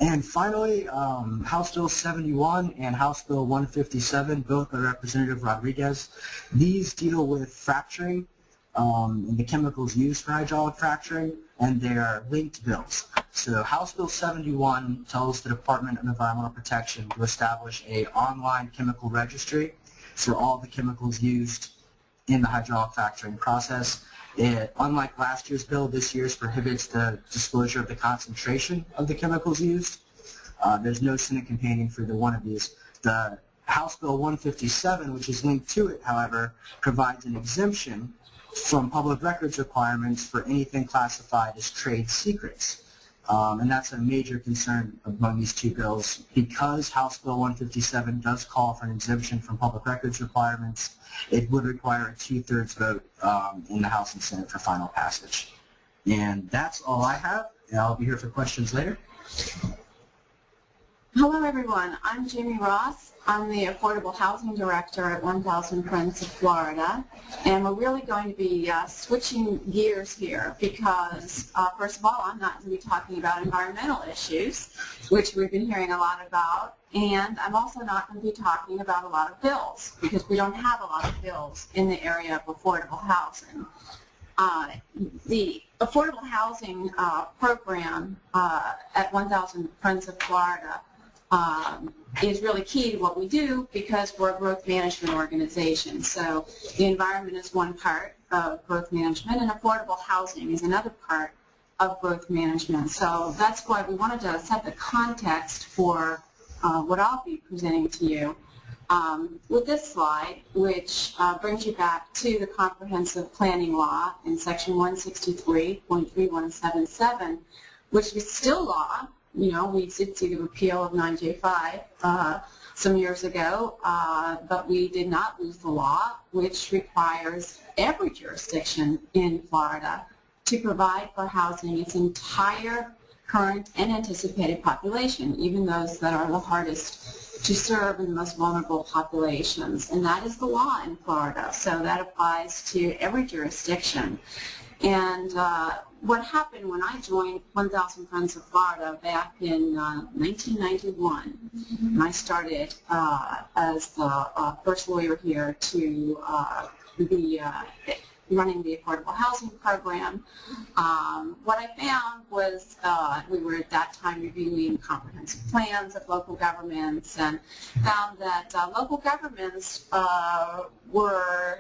And finally, House Bill 71 and House Bill 157, both by Representative Rodriguez. These deal with fracturing and the chemicals used for hydraulic fracturing, and they are linked bills. So House Bill 71 tells the Department of Environmental Protection to establish an online chemical registry for all the chemicals used in the hydraulic fracturing process. Unlike last year's bill, this year's prohibits the disclosure of the concentration of the chemicals used. There's no Senate companion for either one of these. The House Bill 157, which is linked to it, however, provides an exemption from public records requirements for anything classified as trade secrets. And that's a major concern among these two bills. Because House Bill 157 does call for an exemption from public records requirements, it would require a 2/3 vote in the House and Senate for final passage. And that's all I have, and I'll be here for questions later. Hello everyone, I'm Jamie Ross. I'm the Affordable Housing Director at 1000 Friends of Florida, and we're really going to be switching gears here because, first of all, I'm not going to be talking about environmental issues, which we've been hearing a lot about, and I'm also not going to be talking about a lot of bills because we don't have a lot of bills in the area of affordable housing. The affordable housing program at 1000 Friends of Florida is really key to what we do because we're a growth management organization. So the environment is one part of growth management and affordable housing is another part of growth management. So that's why we wanted to set the context for what I'll be presenting to you with this slide, which brings you back to the Comprehensive Planning Law in Section 163.3177, which is still law. You know, we did see the repeal of 9J5 some years ago, but we did not lose the law, which requires every jurisdiction in Florida to provide for housing its entire current and anticipated population, even those that are the hardest to serve and the most vulnerable populations. And that is the law in Florida, so that applies to every jurisdiction. And what happened when I joined 1000 Friends of Florida back in 1991, and I started as the first lawyer here to be running the affordable housing program, what I found was we were at that time reviewing comprehensive plans of local governments and found that local governments were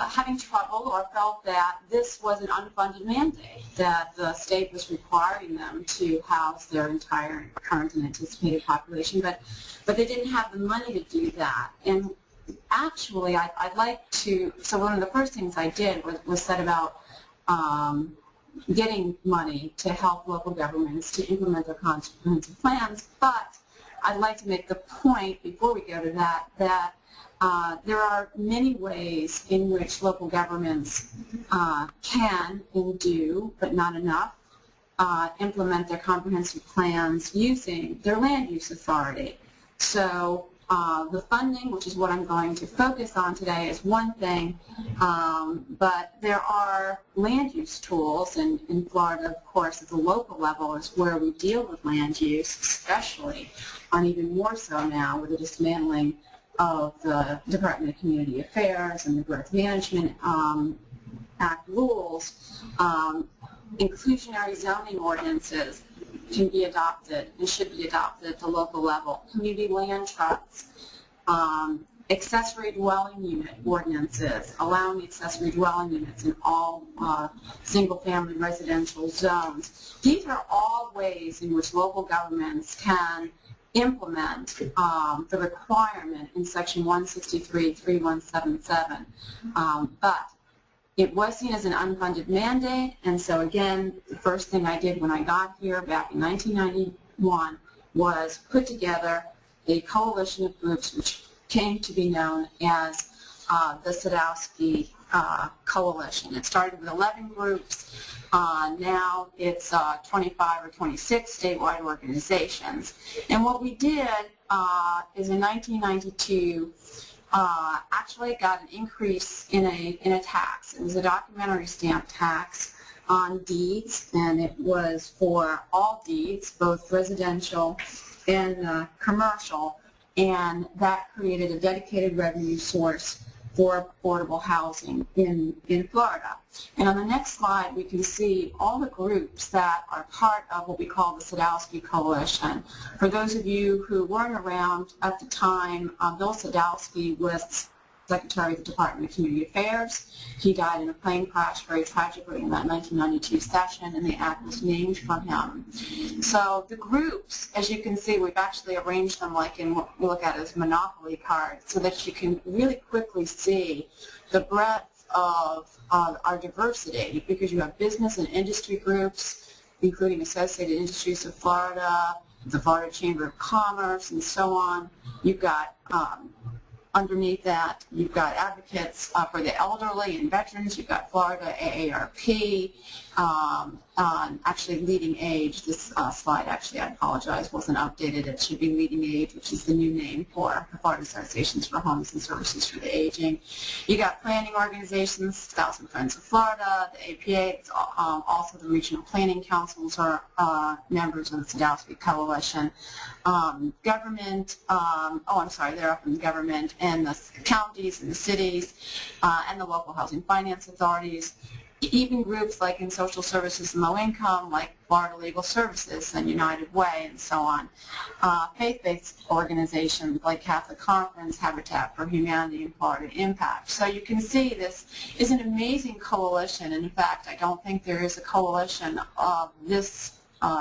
having trouble or felt that this was an unfunded mandate, that the state was requiring them to house their entire current and anticipated population, but they didn't have the money to do that. And actually, I'd like to, so one of the first things I did was set about getting money to help local governments to implement their comprehensive plans, but I'd like to make the point before we go to that, that there are many ways in which local governments can and do, but not enough, implement their comprehensive plans using their land use authority. So the funding, which is what I'm going to focus on today, is one thing, but there are land use tools, and in Florida, of course, at the local level is where we deal with land use, especially, and even more so now with the dismantling of the Department of Community Affairs and the Growth Management Act rules. Inclusionary zoning ordinances can be adopted and should be adopted at the local level. Community land trusts, accessory dwelling unit ordinances, allowing accessory dwelling units in all single-family residential zones. These are all ways in which local governments can implement the requirement in Section 163.3177. But it was seen as an unfunded mandate, and so again, the first thing I did when I got here back in 1991 was put together a coalition of groups which came to be known as the Sadowski Coalition. It started with 11 groups. Now it's 25 or 26 statewide organizations. And what we did is in 1992, actually got an increase in a tax. It was a documentary stamp tax on deeds, and it was for all deeds, both residential and commercial, and that created a dedicated revenue source for affordable housing in Florida. And on the next slide, we can see all the groups that are part of what we call the Sadowski Coalition. For those of you who weren't around at the time, Bill Sadowski was Secretary of the Department of Community Affairs. He died in a plane crash very tragically in that 1992 session, and the act was named from him. So the groups, as you can see, we've actually arranged them like in what we look at as Monopoly cards, so that you can really quickly see the breadth of our diversity, because you have business and industry groups, including Associated Industries of Florida, the Florida Chamber of Commerce, and so on. You've got, underneath that, you've got advocates for the elderly and veterans. You've got Florida AARP, actually Leading Age. This slide, actually, I apologize, wasn't updated. It should be Leading Age, which is the new name for the Florida Associations for Homes and Services for the Aging. You got planning organizations, Thousand Friends of Florida, the APA, also the regional planning councils are members of the Sadowski Coalition. Government, they're up in government, and the counties and the cities, and the local housing finance authorities. Even groups like in social services and low income, like Florida Legal Services and United Way and so on. Faith-based organizations like Catholic Conference, Habitat for Humanity, and Florida Impact. So you can see this is an amazing coalition. And in fact, I don't think there is a coalition of this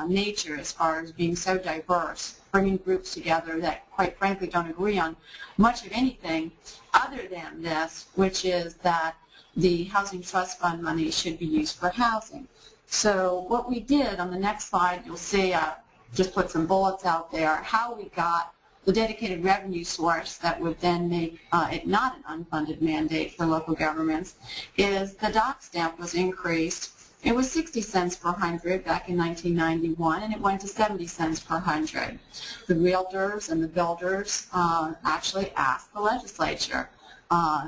nature as far as being so diverse, bringing groups together that quite frankly don't agree on much of anything other than this, which is that the Housing Trust Fund money should be used for housing. So what we did, on the next slide, you'll see, just put some bullets out there, how we got the dedicated revenue source that would then make it not an unfunded mandate for local governments, is the dock stamp was increased. It was 60 cents per hundred back in 1991, and it went to 70 cents per hundred. The realtors and the builders actually asked the legislature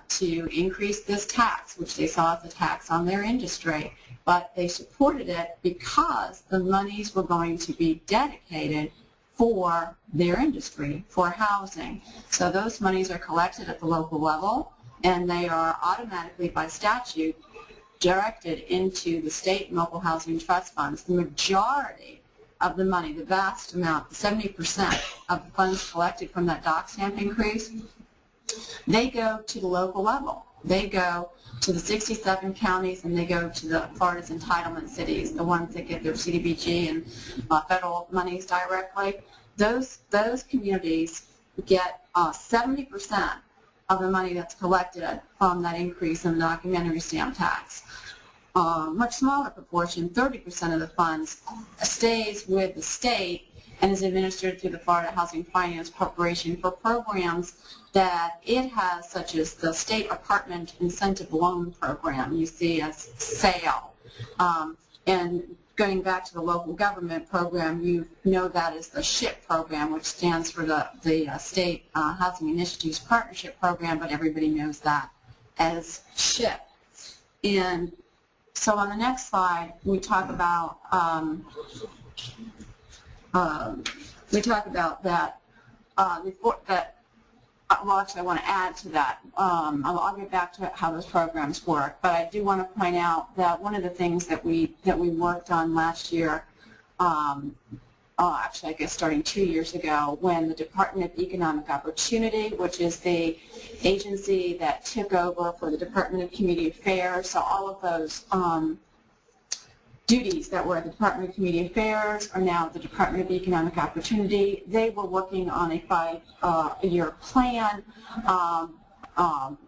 to increase this tax, which they saw as a tax on their industry. But they supported it because the monies were going to be dedicated for their industry, for housing. So those monies are collected at the local level, and they are automatically, by statute, directed into the state and local housing trust funds. The majority of the money, the vast amount, 70% of the funds collected from that dock stamp increase, they go to the local level. They go to the 67 counties, and they go to the Florida's entitlement cities, the ones that get their CDBG and federal monies directly. Those communities get 70% of the money that's collected from that increase in the documentary stamp tax. Much smaller proportion, 30% of the funds, stays with the state and is administered through the Florida Housing Finance Corporation for programs that it has, such as the State Apartment Incentive Loan Program, you see as SAIL. And going back to the local government program, you know that as the SHIP program, which stands for the State Housing Initiatives Partnership Program, but everybody knows that as SHIP. And so on the next slide, we talk about well, actually, I want to add to that. I'll get back to how those programs work, but I do want to point out that one of the things that we worked on last year, actually, I guess starting 2 years ago, when the Department of Economic Opportunity, which is the agency that took over for the Department of Community Affairs, so all of those duties that were at the Department of Community Affairs are now at the Department of Economic Opportunity. They were working on a 5-year plan,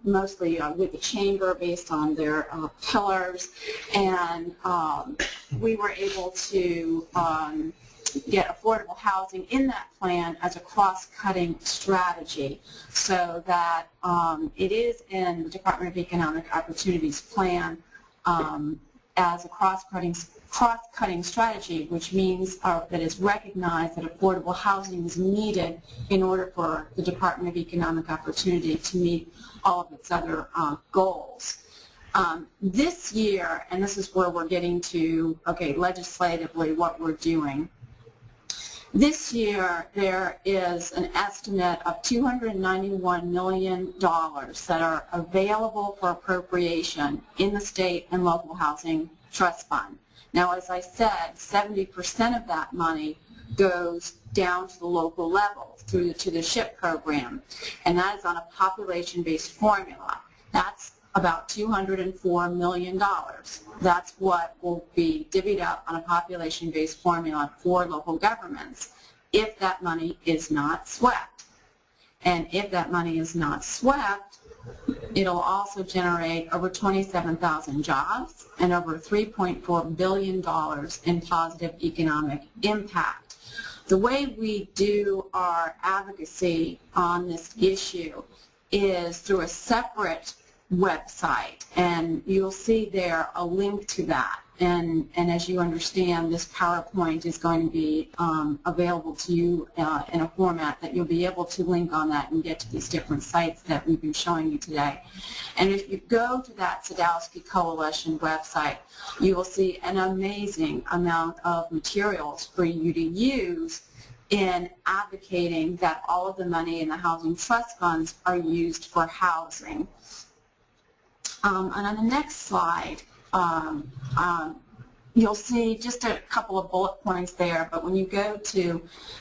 mostly with the Chamber based on their pillars, and we were able to get affordable housing in that plan as a cross-cutting strategy, so that it is in the Department of Economic Opportunity's plan as a cross-cutting strategy, which means that it's recognized that affordable housing is needed in order for the Department of Economic Opportunity to meet all of its other goals. This year, and this is where we're getting to, okay, legislatively what we're doing. This year, there is an estimate of $291 million that are available for appropriation in the state and local housing trust fund. Now, as I said, 70% of that money goes down to the local levels. to the SHIP program, and that is on a population-based formula. That's about $204 million. That's what will be divvied up on a population-based formula for local governments if that money is not swept. And if that money is not swept, it'll also generate over 27,000 jobs and over $3.4 billion in positive economic impact. The way we do our advocacy on this issue is through a separate website, and you'll see there a link to that. And as you understand, this PowerPoint is going to be available to you in a format that you'll be able to link on that and get to these different sites that we've been showing you today. And if you go to that Sadowski Coalition website, you will see an amazing amount of materials for you to use in advocating that all of the money in the housing trust funds are used for housing. And on the next slide, you'll see just a couple of bullet points there, but when you go to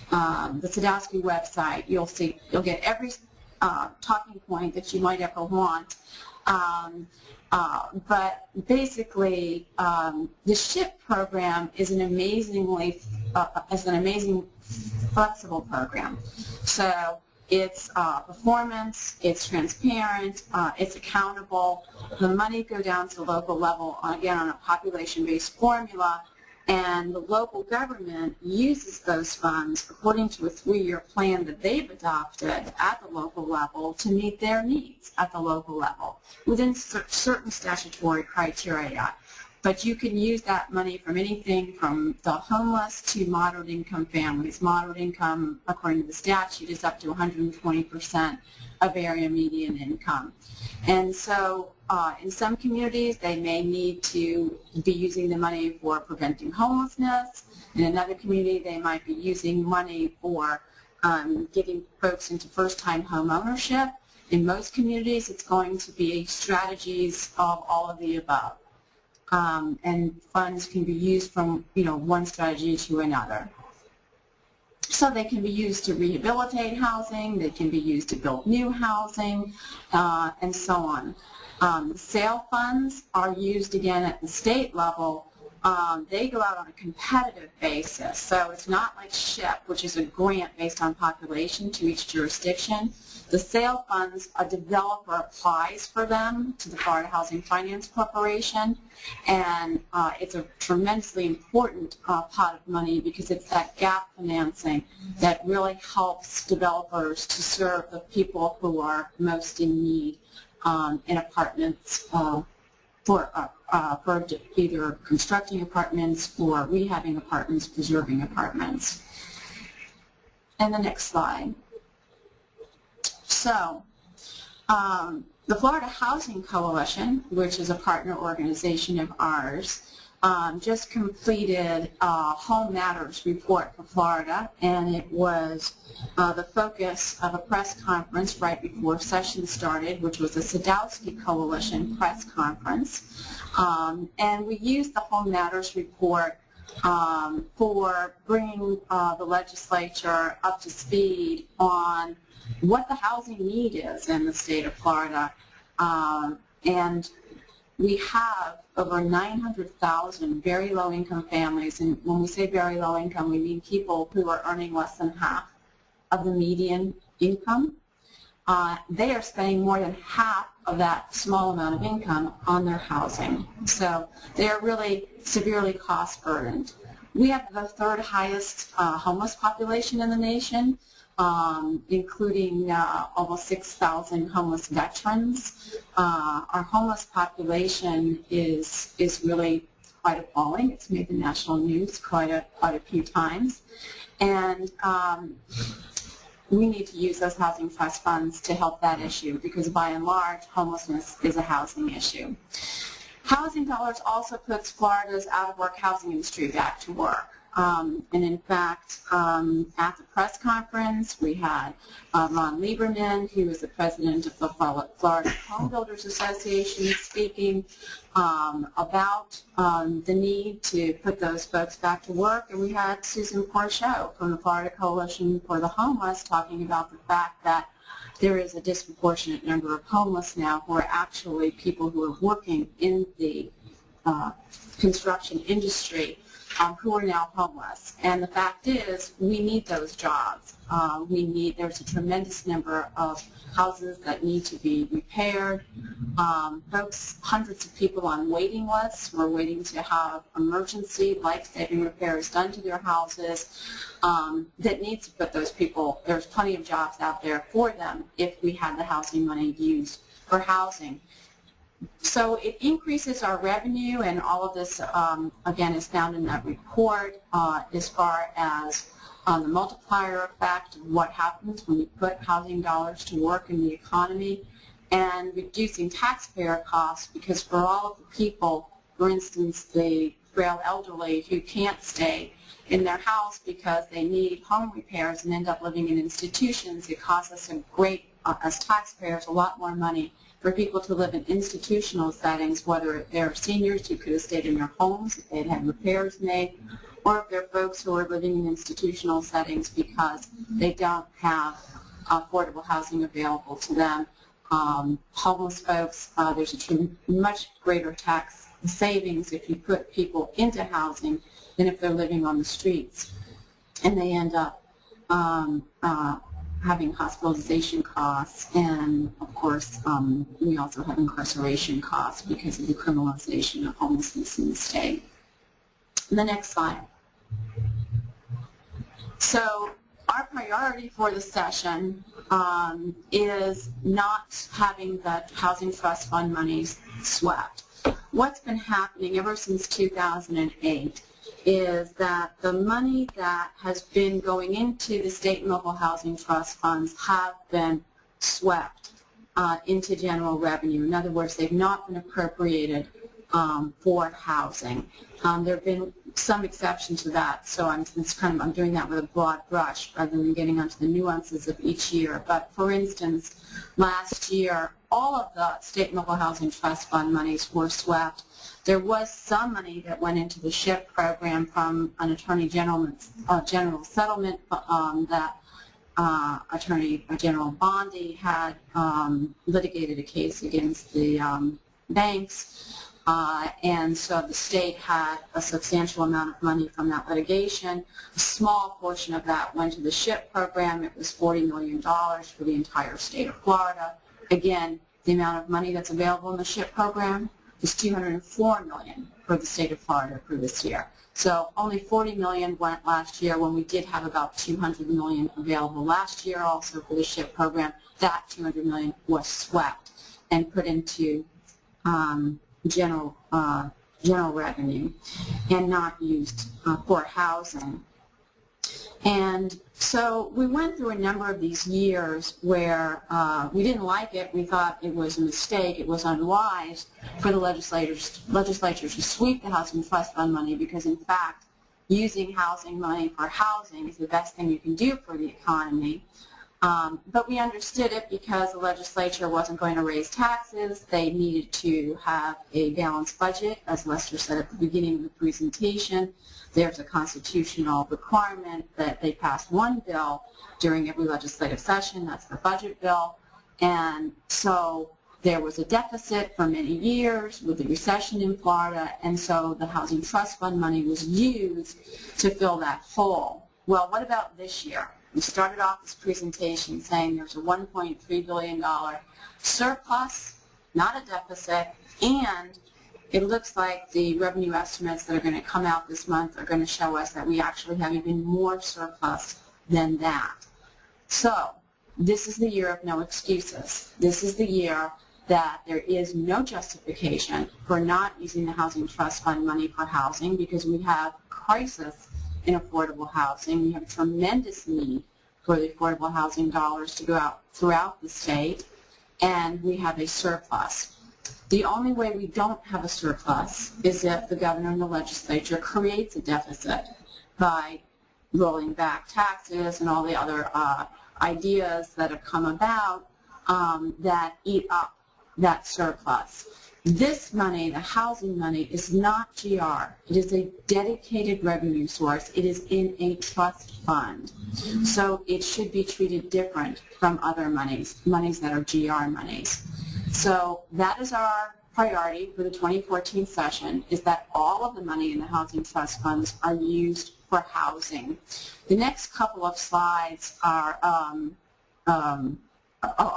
the Sadowski website, you'll get every talking point that you might ever want. But basically, the SHIP program is an amazing flexible program. So it's performance, it's transparent, it's accountable. The money go down to the local level, again, on a population-based formula, and the local government uses those funds according to a 3-year plan that they've adopted at the local level to meet their needs at the local level within certain statutory criteria. But you can use that money from anything from the homeless to moderate income families. Moderate income, according to the statute, is up to 120% of area median income. And so in some communities, they may need to be using the money for preventing homelessness. In another community, they might be using money for getting folks into first-time home ownership. In most communities, it's going to be strategies of all of the above. And funds can be used from, one strategy to another. So they can be used to rehabilitate housing, they can be used to build new housing, and so on. Sale funds are used again at the state level. They go out on a competitive basis, so it's not like SHIP, which is a grant based on population to each jurisdiction. The sale funds, a developer applies for them to the Florida Housing Finance Corporation, and it's a tremendously important pot of money because it's that gap financing that really helps developers to serve the people who are most in need in apartments for either constructing apartments or rehabbing apartments, preserving apartments. And the next slide. So, the Florida Housing Coalition, which is a partner organization of ours, just completed a Home Matters report for Florida, and it was the focus of a press conference right before session started, which was the Sadowski Coalition press conference. And we used the Home Matters report for bringing the legislature up to speed on what the housing need is in the state of Florida. And we have over 900,000 very low-income families, and when we say very low income, we mean people who are earning less than half of the median income. They are spending more than half of that small amount of income on their housing. So they are really severely cost-burdened. We have the third highest homeless population in the nation, including almost 6,000 homeless veterans. Our homeless population is really quite appalling. It's made the national news quite a few times. And we need to use those housing trust funds to help that issue because by and large, homelessness is a housing issue. Housing Dollars also puts Florida's out-of-work housing industry back to work. And in fact, at the press conference, we had Ron Lieberman, who is the president of the Florida Home Builders Association, speaking about the need to put those folks back to work. And we had Susan Porchot from the Florida Coalition for the Homeless talking about the fact that there is a disproportionate number of homeless now who are actually people who are working in the construction industry who are now homeless. And the fact is, we need those jobs. There's a tremendous number of houses that need to be repaired. Folks, hundreds of people on waiting lists who are waiting to have emergency life-saving repairs done to their houses that need to put those people, there's plenty of jobs out there for them if we had the housing money used for housing. So it increases our revenue, and all of this, again, is found in that report as far as the multiplier effect of what happens when you put housing dollars to work in the economy, and reducing taxpayer costs, because for all of the people, for instance, the frail elderly who can't stay in their house because they need home repairs and end up living in institutions, it costs us as taxpayers, a lot more money for people to live in institutional settings, whether they're seniors who could have stayed in their homes if they had had repairs made, or if they're folks who are living in institutional settings because they don't have affordable housing available to them. Homeless folks, there's a much greater tax savings if you put people into housing than if they're living on the streets. And they end up having hospitalization costs, and of course we also have incarceration costs because of the criminalization of homelessness in the state. The next slide. So our priority for the session is not having the Housing Trust Fund monies swept. What's been happening ever since 2008 is that the money that has been going into the state and local housing trust funds have been swept into general revenue. In other words, they've not been appropriated for housing. There have been some exceptions to that, so I'm doing that with a broad brush rather than getting onto the nuances of each year. But for instance, last year, all of the state and local housing trust fund monies were swept. There was some money that went into the SHIP program from an attorney general settlement that Attorney General Bondi had litigated a case against the banks, and so the state had a substantial amount of money from that litigation. A small portion of that went to the SHIP program. It was $40 million for the entire state of Florida. Again, the amount of money that's available in the SHIP program is $204 million for the state of Florida for this year. So only $40 million went last year when we did have about $200 million available last year also for the SHIP program. That $200 million was swept and put into general revenue and not used for housing. And so we went through a number of these years where we didn't like it. We thought it was a mistake. It was unwise for the legislatures to sweep the Housing Trust Fund money because, in fact, using housing money for housing is the best thing you can do for the economy. But we understood it because the legislature wasn't going to raise taxes. They needed to have a balanced budget, as Lester said at the beginning of the presentation. There's a constitutional requirement that they pass one bill during every legislative session. That's the budget bill. And so there was a deficit for many years with the recession in Florida, and so the Housing Trust Fund money was used to fill that hole. Well, what about this year? We started off this presentation saying there's a $1.3 billion surplus, not a deficit, and it looks like the revenue estimates that are going to come out this month are going to show us that we actually have even more surplus than that. So this is the year of no excuses. This is the year that there is no justification for not using the Housing Trust Fund money for housing because we have a crisis in affordable housing. We have a tremendous need for the affordable housing dollars to go out throughout the state, and we have a surplus. The only way we don't have a surplus is if the governor and the legislature creates a deficit. by rolling back taxes and all the other ideas that have come about that eat up that surplus. This money, the housing money, is not GR. It is a dedicated revenue source. It is in a trust fund. So it should be treated different from other monies that are GR monies. So that is our priority for the 2014 session, is that all of the money in the housing trust funds are used for housing. The next couple of slides are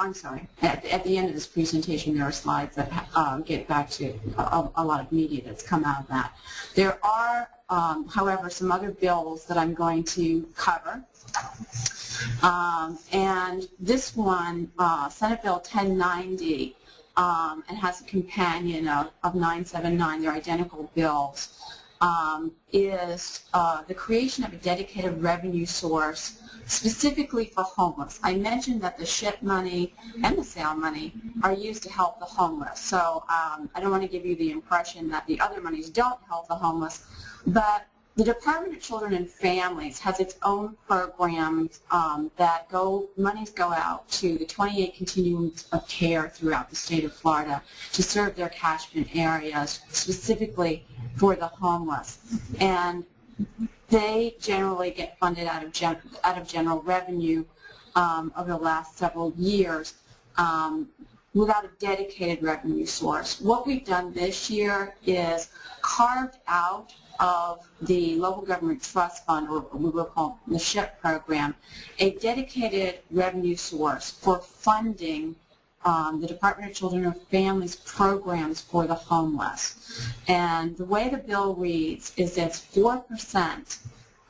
I'm sorry. At the end of this presentation, there are slides that get back to a lot of media that's come out of that. There are, however, some other bills that I'm going to cover. And this one, Senate Bill 1090, and has a companion of 979. They're identical bills. Is the creation of a dedicated revenue source specifically for homeless. I mentioned that the SHIP money and the SAIL money are used to help the homeless. So I don't want to give you the impression that the other monies don't help the homeless, but the Department of Children and Families has its own programs that monies go out to the 28 continuums of care throughout the state of Florida to serve their catchment areas, specifically for the homeless. And they generally get funded out of general revenue over the last several years without a dedicated revenue source. What we've done this year is carved out of the local government trust fund, or we will call the SHIP program, a dedicated revenue source for funding the Department of Children and Families programs for the homeless. And the way the bill reads is it's 4%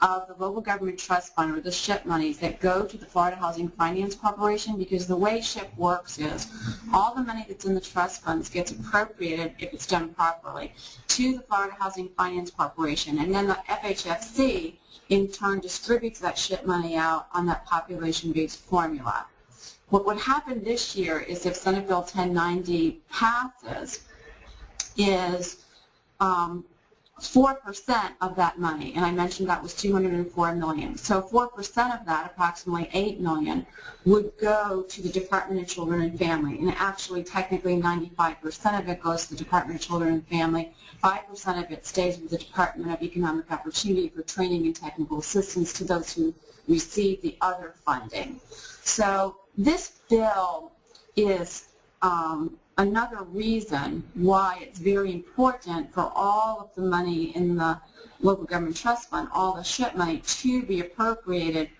of the local government trust fund, or the SHIP monies, that go to the Florida Housing Finance Corporation, because the way SHIP works is all the money that's in the trust funds gets appropriated, if it's done properly, to the Florida Housing Finance Corporation, and then the FHFC in turn distributes that SHIP money out on that population-based formula. What would happen this year is, if Senate Bill 1090 passes, is 4% of that money, and I mentioned that was $204 million. So 4% of that, approximately $8 million, would go to the Department of Children and Family. And actually, technically, 95% of it goes to the Department of Children and Family. 5% of it stays with the Department of Economic Opportunity for training and technical assistance to those who receive the other funding. So this bill is another reason why it's very important for all of the money in the local government trust fund, all the SHIP money, to be appropriated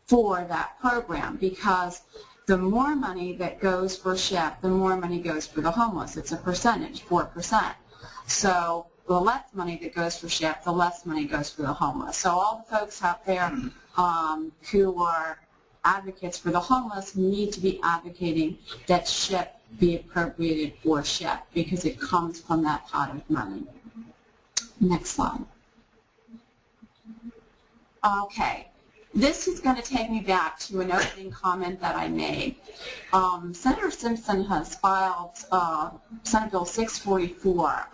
for that program, because the more money that goes for SHIP, the more money goes for the homeless. It's a percentage, 4%. So the less money that goes for SHIP, the less money goes for the homeless. So all the folks out there who are advocates for the homeless need to be advocating that SHIP be appropriated for SHIP, because it comes from that pot of money. Next slide. Okay. This is going to take me back to an opening comment that I made. Senator Simpson has filed Senate Bill 644,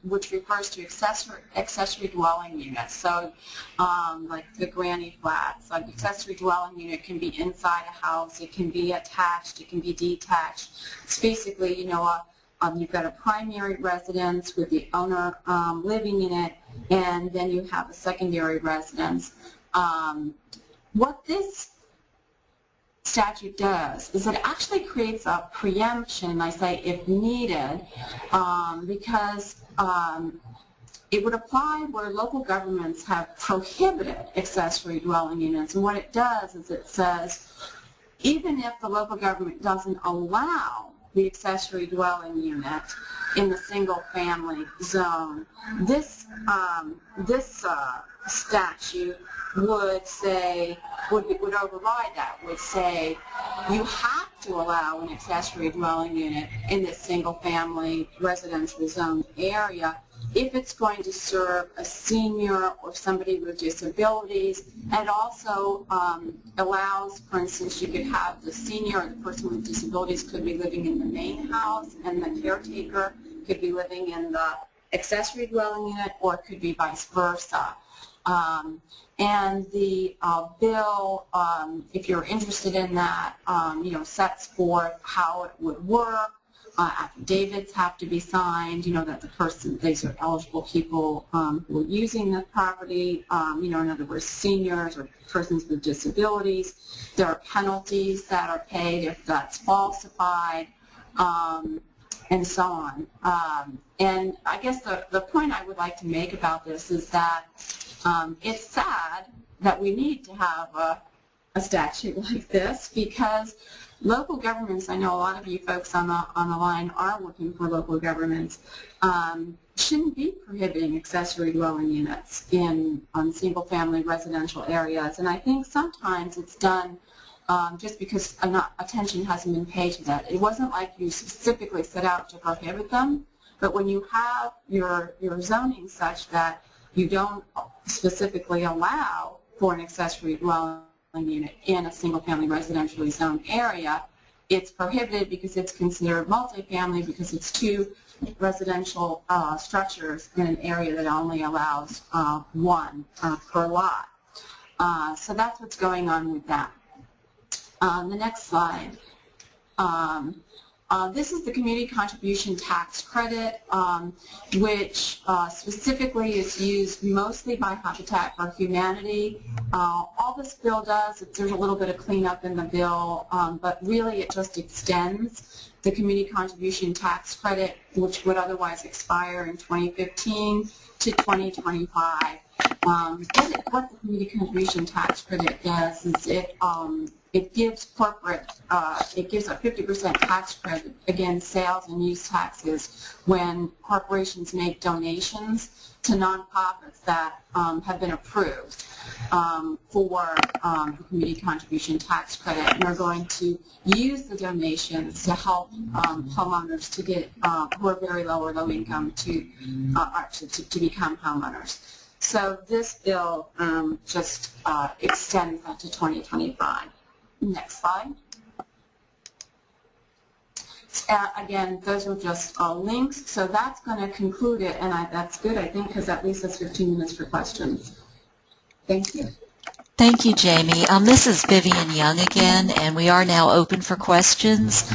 which refers to accessory dwelling units. So like the granny flats. Like accessory dwelling unit can be inside a house, it can be attached, it can be detached. It's basically, you know, you've got a primary residence with the owner living in it, and then you have a secondary residence. What this statute does is it actually creates a preemption, I say if needed, because it would apply where local governments have prohibited accessory dwelling units. And what it does is it says, even if the local government doesn't allow the accessory dwelling unit in the single family zone, this statute would say, would override that, would say you have to allow an accessory dwelling unit in this single family residential zone area if it's going to serve a senior or somebody with disabilities. And it also allows, for instance, you could have the senior or the person with disabilities could be living in the main house, and the caretaker could be living in the accessory dwelling unit, or it could be vice versa. And the bill, if you're interested in that, sets forth how it would work. Affidavits have to be signed, that these are eligible people who are using the property, in other words, seniors or persons with disabilities. There are penalties that are paid if that's falsified, and so on. And I guess the point I would like to make about this is that it's sad that we need to have a statute like this, because local governments, I know a lot of you folks on the line are working for local governments, shouldn't be prohibiting accessory dwelling units on single-family residential areas. And I think sometimes it's done just because attention hasn't been paid to that. It wasn't like you specifically set out to prohibit them, but when you have your zoning such that you don't specifically allow for an accessory dwelling unit in a single-family residentially zoned area, it's prohibited because it's considered multifamily, because it's two residential structures in an area that only allows one per lot. So that's what's going on with that. The next slide. This is the community contribution tax credit, which specifically is used mostly by Habitat for Humanity. All this bill does, there's a little bit of cleanup in the bill, but really it just extends the community contribution tax credit, which would otherwise expire in 2015, to 2025. What the community contribution tax credit does is it gives it gives a 50% tax credit against sales and use taxes when corporations make donations to nonprofits that have been approved for the community contribution tax credit, and are going to use the donations to help homeowners to get who are very low or low income to become homeowners. So this bill just extends that to 2025. Next slide. Again, those are just links, so that's going to conclude it, and that's good, I think, because that leaves us 15 minutes for questions. Thank you. Thank you, Jamie. This is Vivian Young again, and we are now open for questions.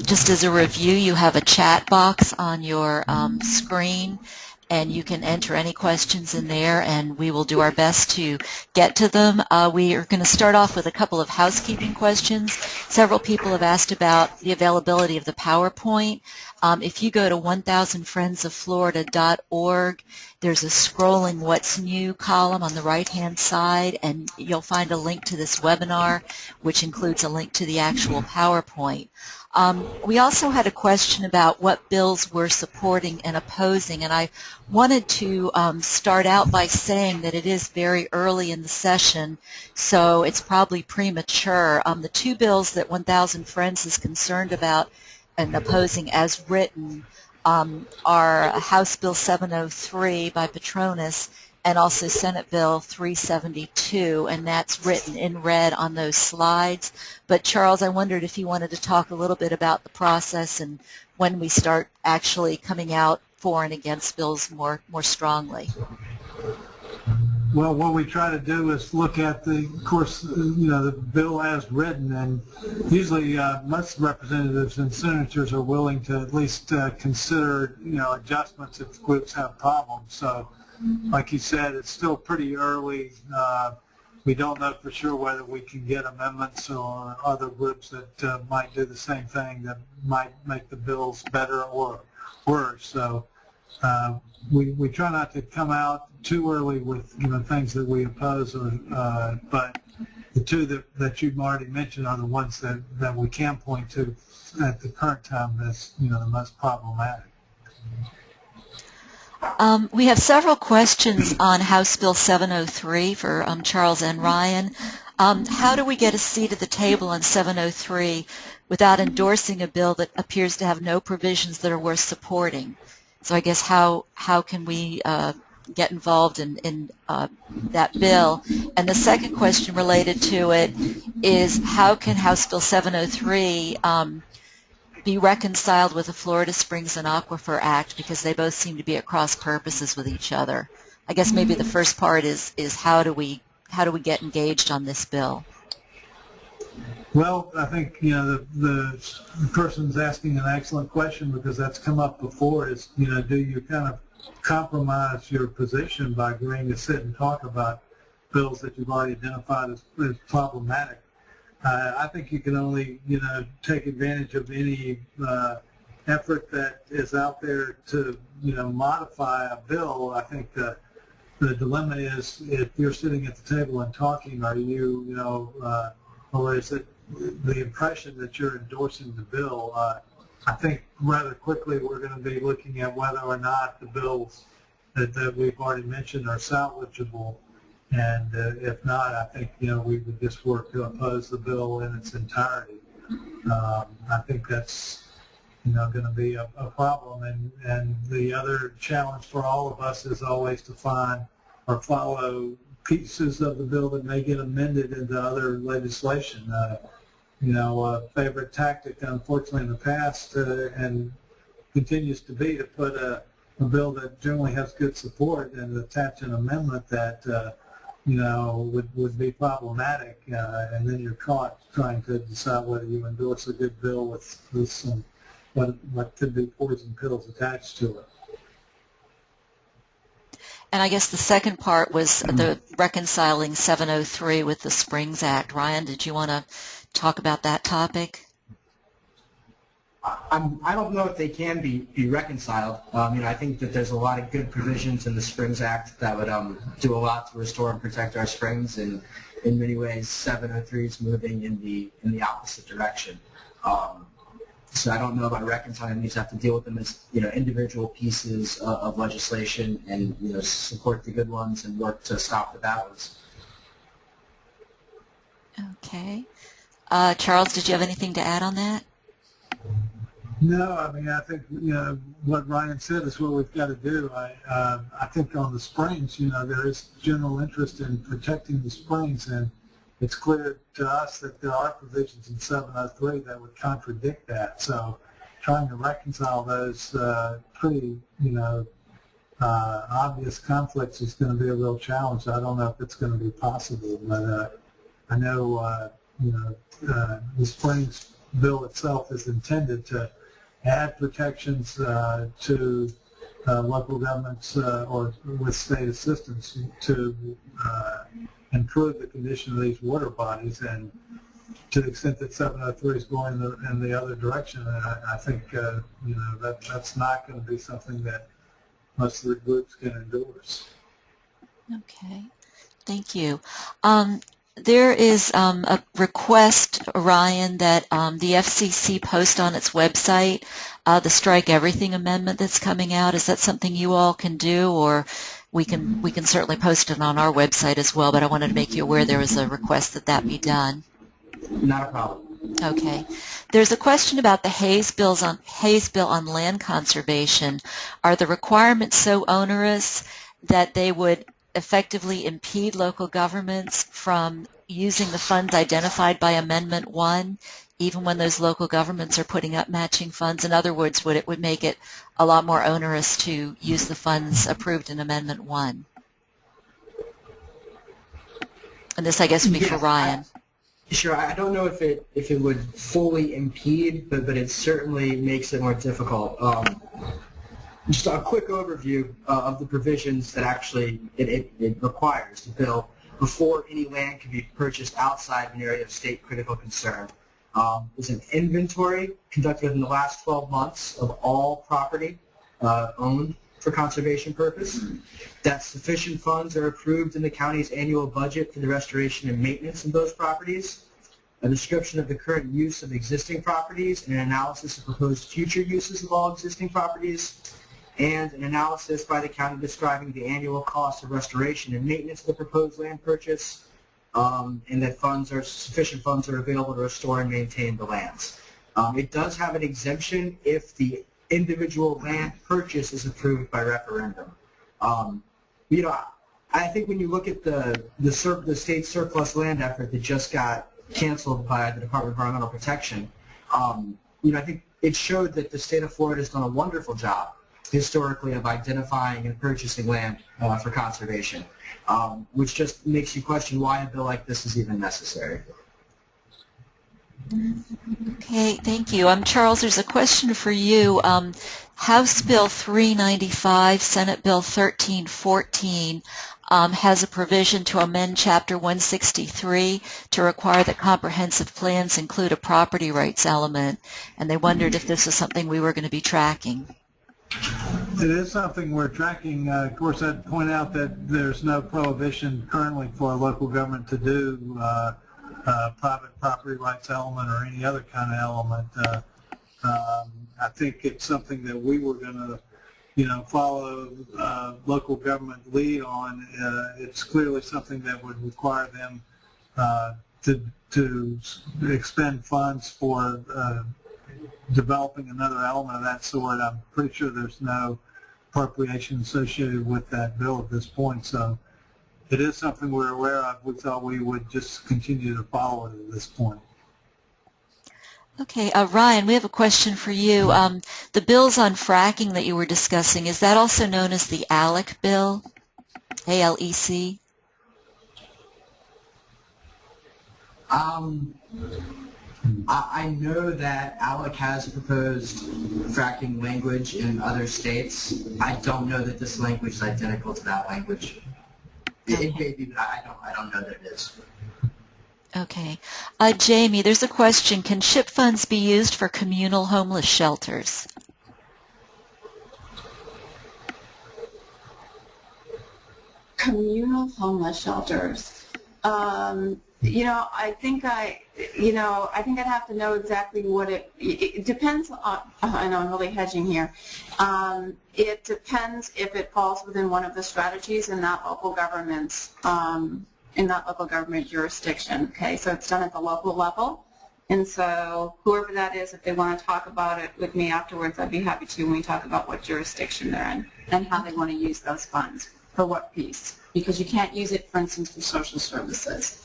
Just as a review, you have a chat box on your screen, and you can enter any questions in there, and we will do our best to get to them. We are going to start off with a couple of housekeeping questions. Several people have asked about the availability of the PowerPoint. If you go to 1000friendsofflorida.org, there's a scrolling What's New column on the right-hand side, and you'll find a link to this webinar, which includes a link to the actual PowerPoint. We also had a question about what bills we're supporting and opposing, and I wanted to start out by saying that it is very early in the session, so it's probably premature. The two bills that 1000 Friends is concerned about and opposing as written are House Bill 703 by Petronas and also Senate Bill 372, and that's written in red on those slides. But Charles, I wondered if you wanted to talk a little bit about the process and when we start actually coming out for and against bills more strongly. Well, what we try to do is look at the bill as written, and usually most representatives and senators are willing to at least consider, adjustments if groups have problems. So, like you said, it's still pretty early. We don't know for sure whether we can get amendments or other groups that might do the same thing that might make the bills better or worse. So we try not to come out too early with things that we oppose, but the two that you've already mentioned are the ones that we can point to at the current time as the most problematic. We have several questions on House Bill 703 for Charles and Ryan. How do we get a seat at the table on 703 without endorsing a bill that appears to have no provisions that are worth supporting? So I guess how can we get involved in that bill? And the second question related to it is, how can House Bill 703 be reconciled with the Florida Springs and Aquifer Act, because they both seem to be at cross purposes with each other? I guess maybe the first part is how do we get engaged on this bill? Well, I think, the person's asking an excellent question because that's come up before is, do you kind of compromise your position by agreeing to sit and talk about bills that you've already identified as problematic? I think you can only, take advantage of any effort that is out there to, modify a bill. I think the dilemma is if you're sitting at the table and talking, are you, or is it the impression that you're endorsing the bill? I think rather quickly we're going to be looking at whether or not the bills that we've already mentioned are salvageable. And if not, I think, we would just work to oppose the bill in its entirety. I think that's, going to be a problem. And the other challenge for all of us is always to find or follow pieces of the bill that may get amended into other legislation. A favorite tactic, unfortunately, in the past and continues to be to put a bill that generally has good support and attach an amendment that would be problematic, and then you're caught trying to decide whether you endorse a good bill with some what could be poison pills attached to it. And I guess the second part was the reconciling 703 with the Springs Act. Ryan, did you want to talk about that topic? I don't know if they can be reconciled. I think that there's a lot of good provisions in the Springs Act that would do a lot to restore and protect our springs, and in many ways 703 is moving in the opposite direction. So I don't know about reconciling these. I have to deal with them as individual pieces of legislation, and support the good ones and work to stop the bad ones. Okay. Charles, did you have anything to add on that? No, I think what Ryan said is what we've got to do. I think on the springs, there is general interest in protecting the springs, and it's clear to us that there are provisions in 703 that would contradict that. So, trying to reconcile those pretty obvious conflicts is going to be a real challenge. I don't know if it's going to be possible, but I know the springs bill itself is intended to add protections to local governments or with state assistance to improve the condition of these water bodies. And to the extent that 703 is going in the other direction, I think that's not going to be something that most of the groups can endorse. Okay, thank you. There is a request, Ryan, that the FCC post on its website the Strike Everything amendment that's coming out. Is that something you all can do, or we can certainly post it on our website as well? But I wanted to make you aware there was a request that be done. Not a problem. Okay. There's a question about the Hayes Bill on land conservation. Are the requirements so onerous that they would effectively impede local governments from using the funds identified by Amendment 1, even when those local governments are putting up matching funds? In other words, would it make it a lot more onerous to use the funds approved in Amendment 1? And this, I guess, would be for Ryan. Sure. I don't know if it would fully impede, but it certainly makes it more difficult. Just a quick overview of the provisions that actually it requires the bill before any land can be purchased outside an area of state critical concern. There's an inventory conducted in the last 12 months of all property owned for conservation purpose. That sufficient funds are approved in the county's annual budget for the restoration and maintenance of those properties. A description of the current use of existing properties and an analysis of proposed future uses of all existing properties, and an analysis by the county describing the annual cost of restoration and maintenance of the proposed land purchase, and that sufficient funds are available to restore and maintain the lands. It does have an exemption if the individual land purchase is approved by referendum. I think when you look at the state surplus land effort that just got canceled by the Department of Environmental Protection, I think it showed that the state of Florida has done a wonderful job historically of identifying and purchasing land for conservation, which just makes you question why a bill like this is even necessary. Okay, thank you. Charles, there's a question for you. House Bill 395, Senate Bill 1314 has a provision to amend Chapter 163 to require that comprehensive plans include a property rights element, and they wondered if this is something we were going to be tracking. It is something we're tracking. Of course, I'd point out that there's no prohibition currently for a local government to do private property rights element or any other kind of element. I think it's something that we were going to, follow local government lead on. It's clearly something that would require them to expend funds for developing another element of that sort. I'm pretty sure there's no appropriation associated with that bill at this point, so it is something we're aware of. We thought we would just continue to follow it at this point. Okay, Ryan, we have a question for you. The bills on fracking that you were discussing, is that also known as the ALEC bill? A-L-E-C? I know that ALEC has proposed fracking language in other states. I don't know that this language is identical to that language. It may be, but I don't know that it is. Okay. Jamie, there's a question. Can SHIP funds be used for communal homeless shelters? Communal homeless shelters. I think I'd have to know exactly what it depends on. I know I'm really hedging here. It depends if it falls within one of the strategies in that local government's jurisdiction. Okay, so it's done at the local level, and so whoever that is, if they want to talk about it with me afterwards, I'd be happy to when we talk about what jurisdiction they're in and how they want to use those funds for what piece. Because you can't use it, for instance, for social services.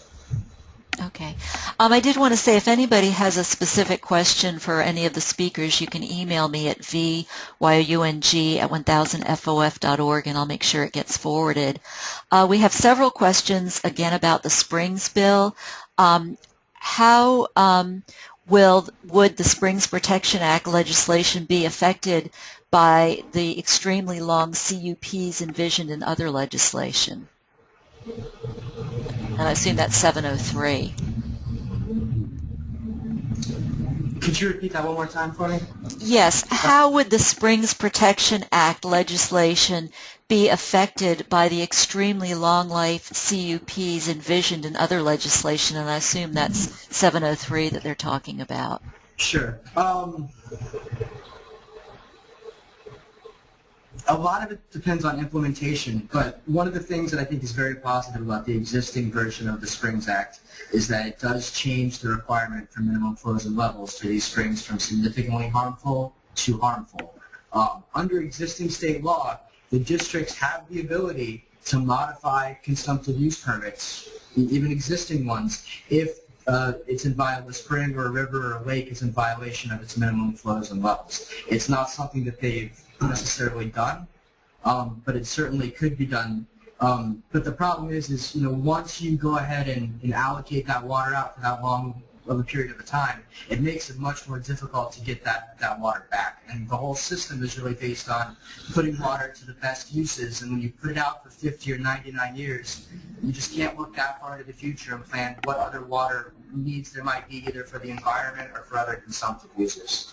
Okay. I did want to say if anybody has a specific question for any of the speakers, you can email me at vyung@1000fof.org, and I'll make sure it gets forwarded. We have several questions, again, about the Springs bill. How would the Springs Protection Act legislation be affected by the extremely long CUPs envisioned in other legislation? And I assume that's 703. Could you repeat that one more time for me? Yes. How would the Springs Protection Act legislation be affected by the extremely long life CUPs envisioned in other legislation? And I assume that's 703 that they're talking about. Sure. A lot of it depends on implementation, but one of the things that I think is very positive about the existing version of the Springs Act is that it does change the requirement for minimum flows and levels for these springs from significantly harmful to harmful. Under existing state law, the districts have the ability to modify consumptive use permits, even existing ones, if it's in violation, a spring or a river or a lake is in violation of its minimum flows and levels. It's not something that they've necessarily done, but it certainly could be done. But the problem is once you go ahead and allocate that water out for that long of a period of a time, it makes it much more difficult to get that water back. And the whole system is really based on putting water to the best uses. And when you put it out for 50 or 99 years, you just can't look that far into the future and plan what other water needs there might be either for the environment or for other consumptive uses.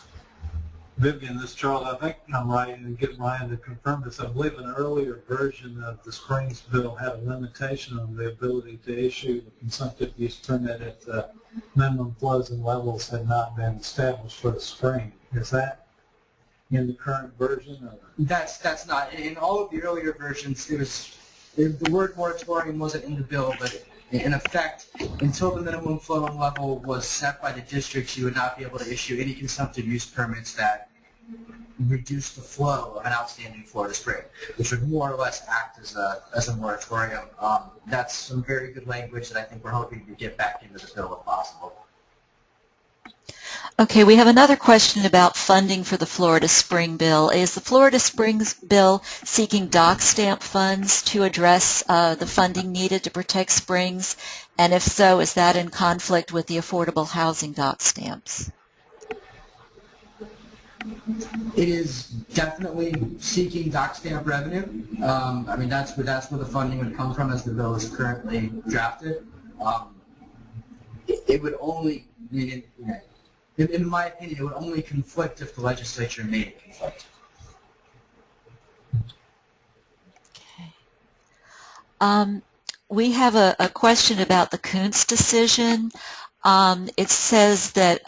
Vivian, this is Charles. I think I'm right in getting Ryan to confirm this. I believe an earlier version of the Springs bill had a limitation on the ability to issue the consumptive use permit if the minimum flows and levels had not been established for the spring. Is that in the current version? Or? That's not. In all of the earlier versions, the word moratorium wasn't in the bill, but in effect, until the minimum flow and level was set by the districts, you would not be able to issue any consumptive use permits that reduce the flow of an outstanding Florida spring, which would more or less act as a moratorium. That's some very good language that I think we're hoping to get back into the bill if possible. Okay, we have another question about funding for the Florida Spring Bill. Is the Florida Springs Bill seeking dock stamp funds to address the funding needed to protect springs? And if so, is that in conflict with the affordable housing dock stamps? It is definitely seeking dock stamp revenue. I mean, that's where the funding would come from as the bill is currently drafted. It would only, in my opinion, it would only conflict if the legislature made it conflict. Okay. We have a question about the Kuntz decision. It says that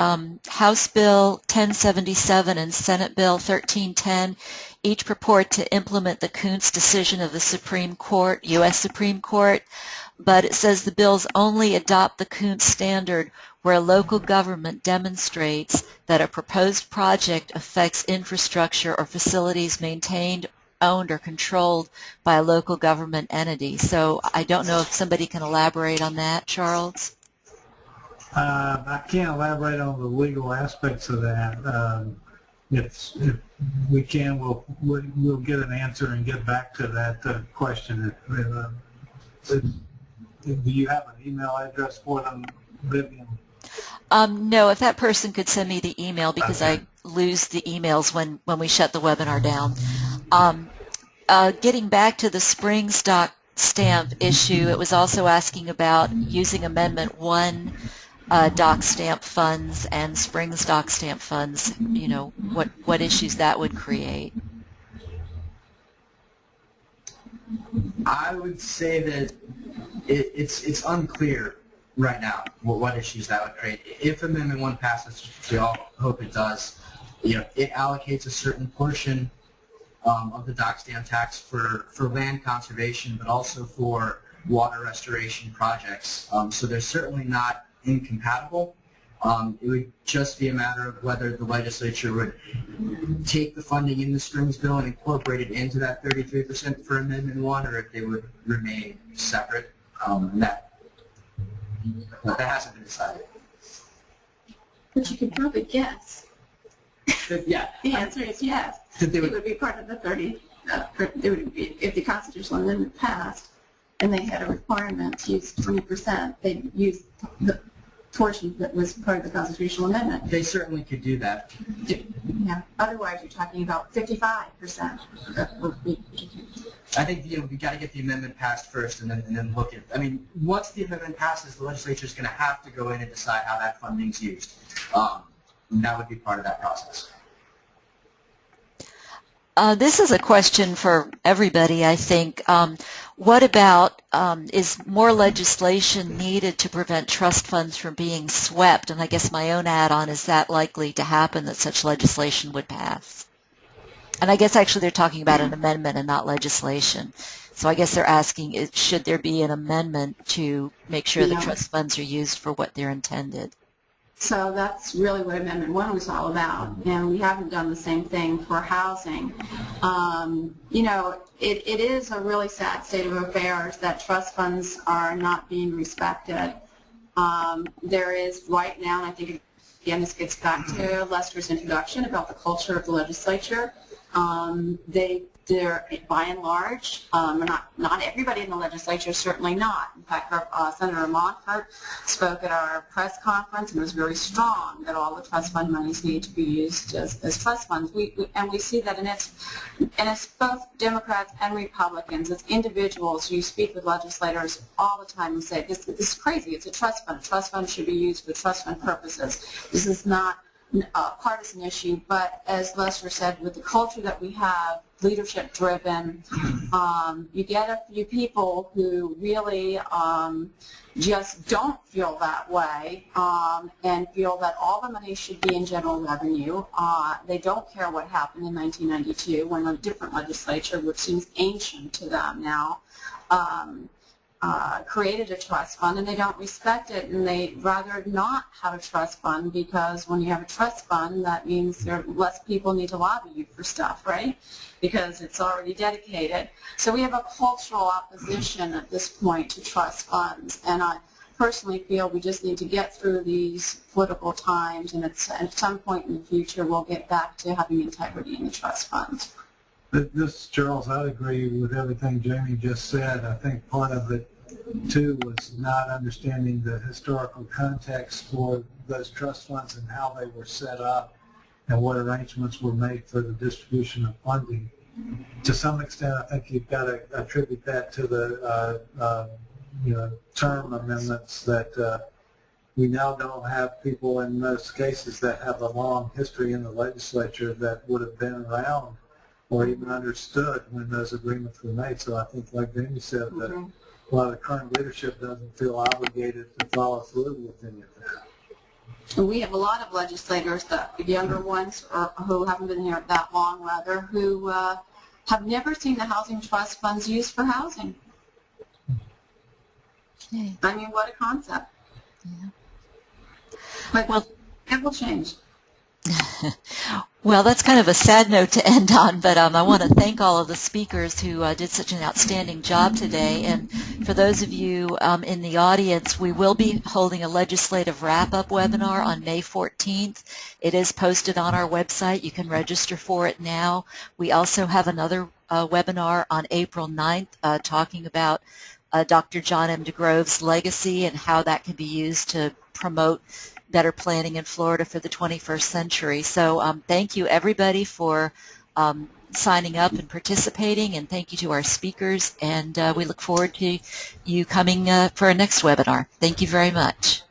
House Bill 1077 and Senate Bill 1310 each purport to implement the Kuntz decision of the Supreme Court, U.S. Supreme Court, but it says the bills only adopt the Kuntz standard where a local government demonstrates that a proposed project affects infrastructure or facilities maintained, owned, or controlled by a local government entity. So I don't know if somebody can elaborate on that, Charles? I can't elaborate on the legal aspects of that. If we can, we'll get an answer and get back to that question. Do you have an email address for them, Vivian? No, if that person could send me the email, because Okay. I lose the emails when we shut the webinar down. Getting back to the Springs dock stamp issue, it was also asking about using Amendment 1 dock stamp funds and Springs dock stamp funds, what issues that would create. I would say that it's unclear right now what issues that would create. If Amendment 1 passes, which we all hope it does, it allocates a certain portion of the dock stamp tax for land conservation, but also for water restoration projects. So they're certainly not incompatible. It would just be a matter of whether the legislature would take the funding in the Springs bill and incorporate it into that 33% for Amendment 1, or if they would remain separate. That hasn't been decided. But you can probably guess. Yeah. The answer is yes. That they It would, would be part of the 30, it would be, if the constitutional amendment passed and they had a requirement to use 20%, they'd use the portion that was part of the constitutional amendment. they certainly could do that. Yeah. Otherwise, you're talking about 55%. That would be- I think we got to get the amendment passed first, and then look at. I mean, once the amendment passes, the legislature is going to have to go in and decide how that funding's used. And that would be part of that process. This is a question for everybody, I think. What about, is more legislation needed to prevent trust funds from being swept? And I guess my own add-on, is that likely to happen, that such legislation would pass? And I guess actually they're talking about an amendment and not legislation. So I guess they're asking, should there be an amendment to make sure that trust funds are used for what they're intended? So that's really what Amendment 1 was all about, and we haven't done the same thing for housing. It is a really sad state of affairs that trust funds are not being respected. There is right now, and I think, again, this gets back to Lester's introduction about the culture of the legislature. They're by and large, not everybody in the legislature, certainly not. In fact, Senator Montfort spoke at our press conference and was very strong that all the trust fund monies need to be used as trust funds. And we see that, and it's both Democrats and Republicans. As individuals, you speak with legislators all the time and say, this is crazy. It's a trust fund. A trust fund should be used for trust fund purposes. This is not a partisan issue, but as Lester said, with the culture that we have, leadership driven, you get a few people who really just don't feel that way and feel that all the money should be in general revenue. They don't care what happened in 1992 when a different legislature, which seems ancient to them now, created a trust fund, and they don't respect it, and they'd rather not have a trust fund, because when you have a trust fund, that means less people need to lobby you for stuff, right? Because it's already dedicated. So we have a cultural opposition at this point to trust funds, and personally feel we just need to get through these political times, and at some point in the future we'll get back to having integrity in the trust funds. This is Charles. I'd agree with everything Jamie just said. I think part of it, too, was not understanding the historical context for those trust funds and how they were set up and what arrangements were made for the distribution of funding. To some extent, I think you've got to attribute that to the term amendments that we now don't have people in most cases that have a long history in the legislature that would have been around or even understood when those agreements were made. So I think, like Jamie said, that a lot of the current leadership doesn't feel obligated to follow through with any of that. And we have a lot of legislators, the younger ones, or who haven't been here that long, rather, who have never seen the housing trust funds used for housing. Okay. I mean, what a concept. Yeah. But Well, it will change. Well, that's kind of a sad note to end on, but I want to thank all of the speakers who did such an outstanding job today. And for those of you in the audience, we will be holding a legislative wrap-up webinar on May 14th. It is posted on our website. You can register for it now. We also have another webinar on April 9th talking about Dr. John M. DeGrove's legacy and how that can be used to promote better planning in Florida for the 21st century. So thank you, everybody, for signing up and participating, and thank you to our speakers, and we look forward to you coming for our next webinar. Thank you very much.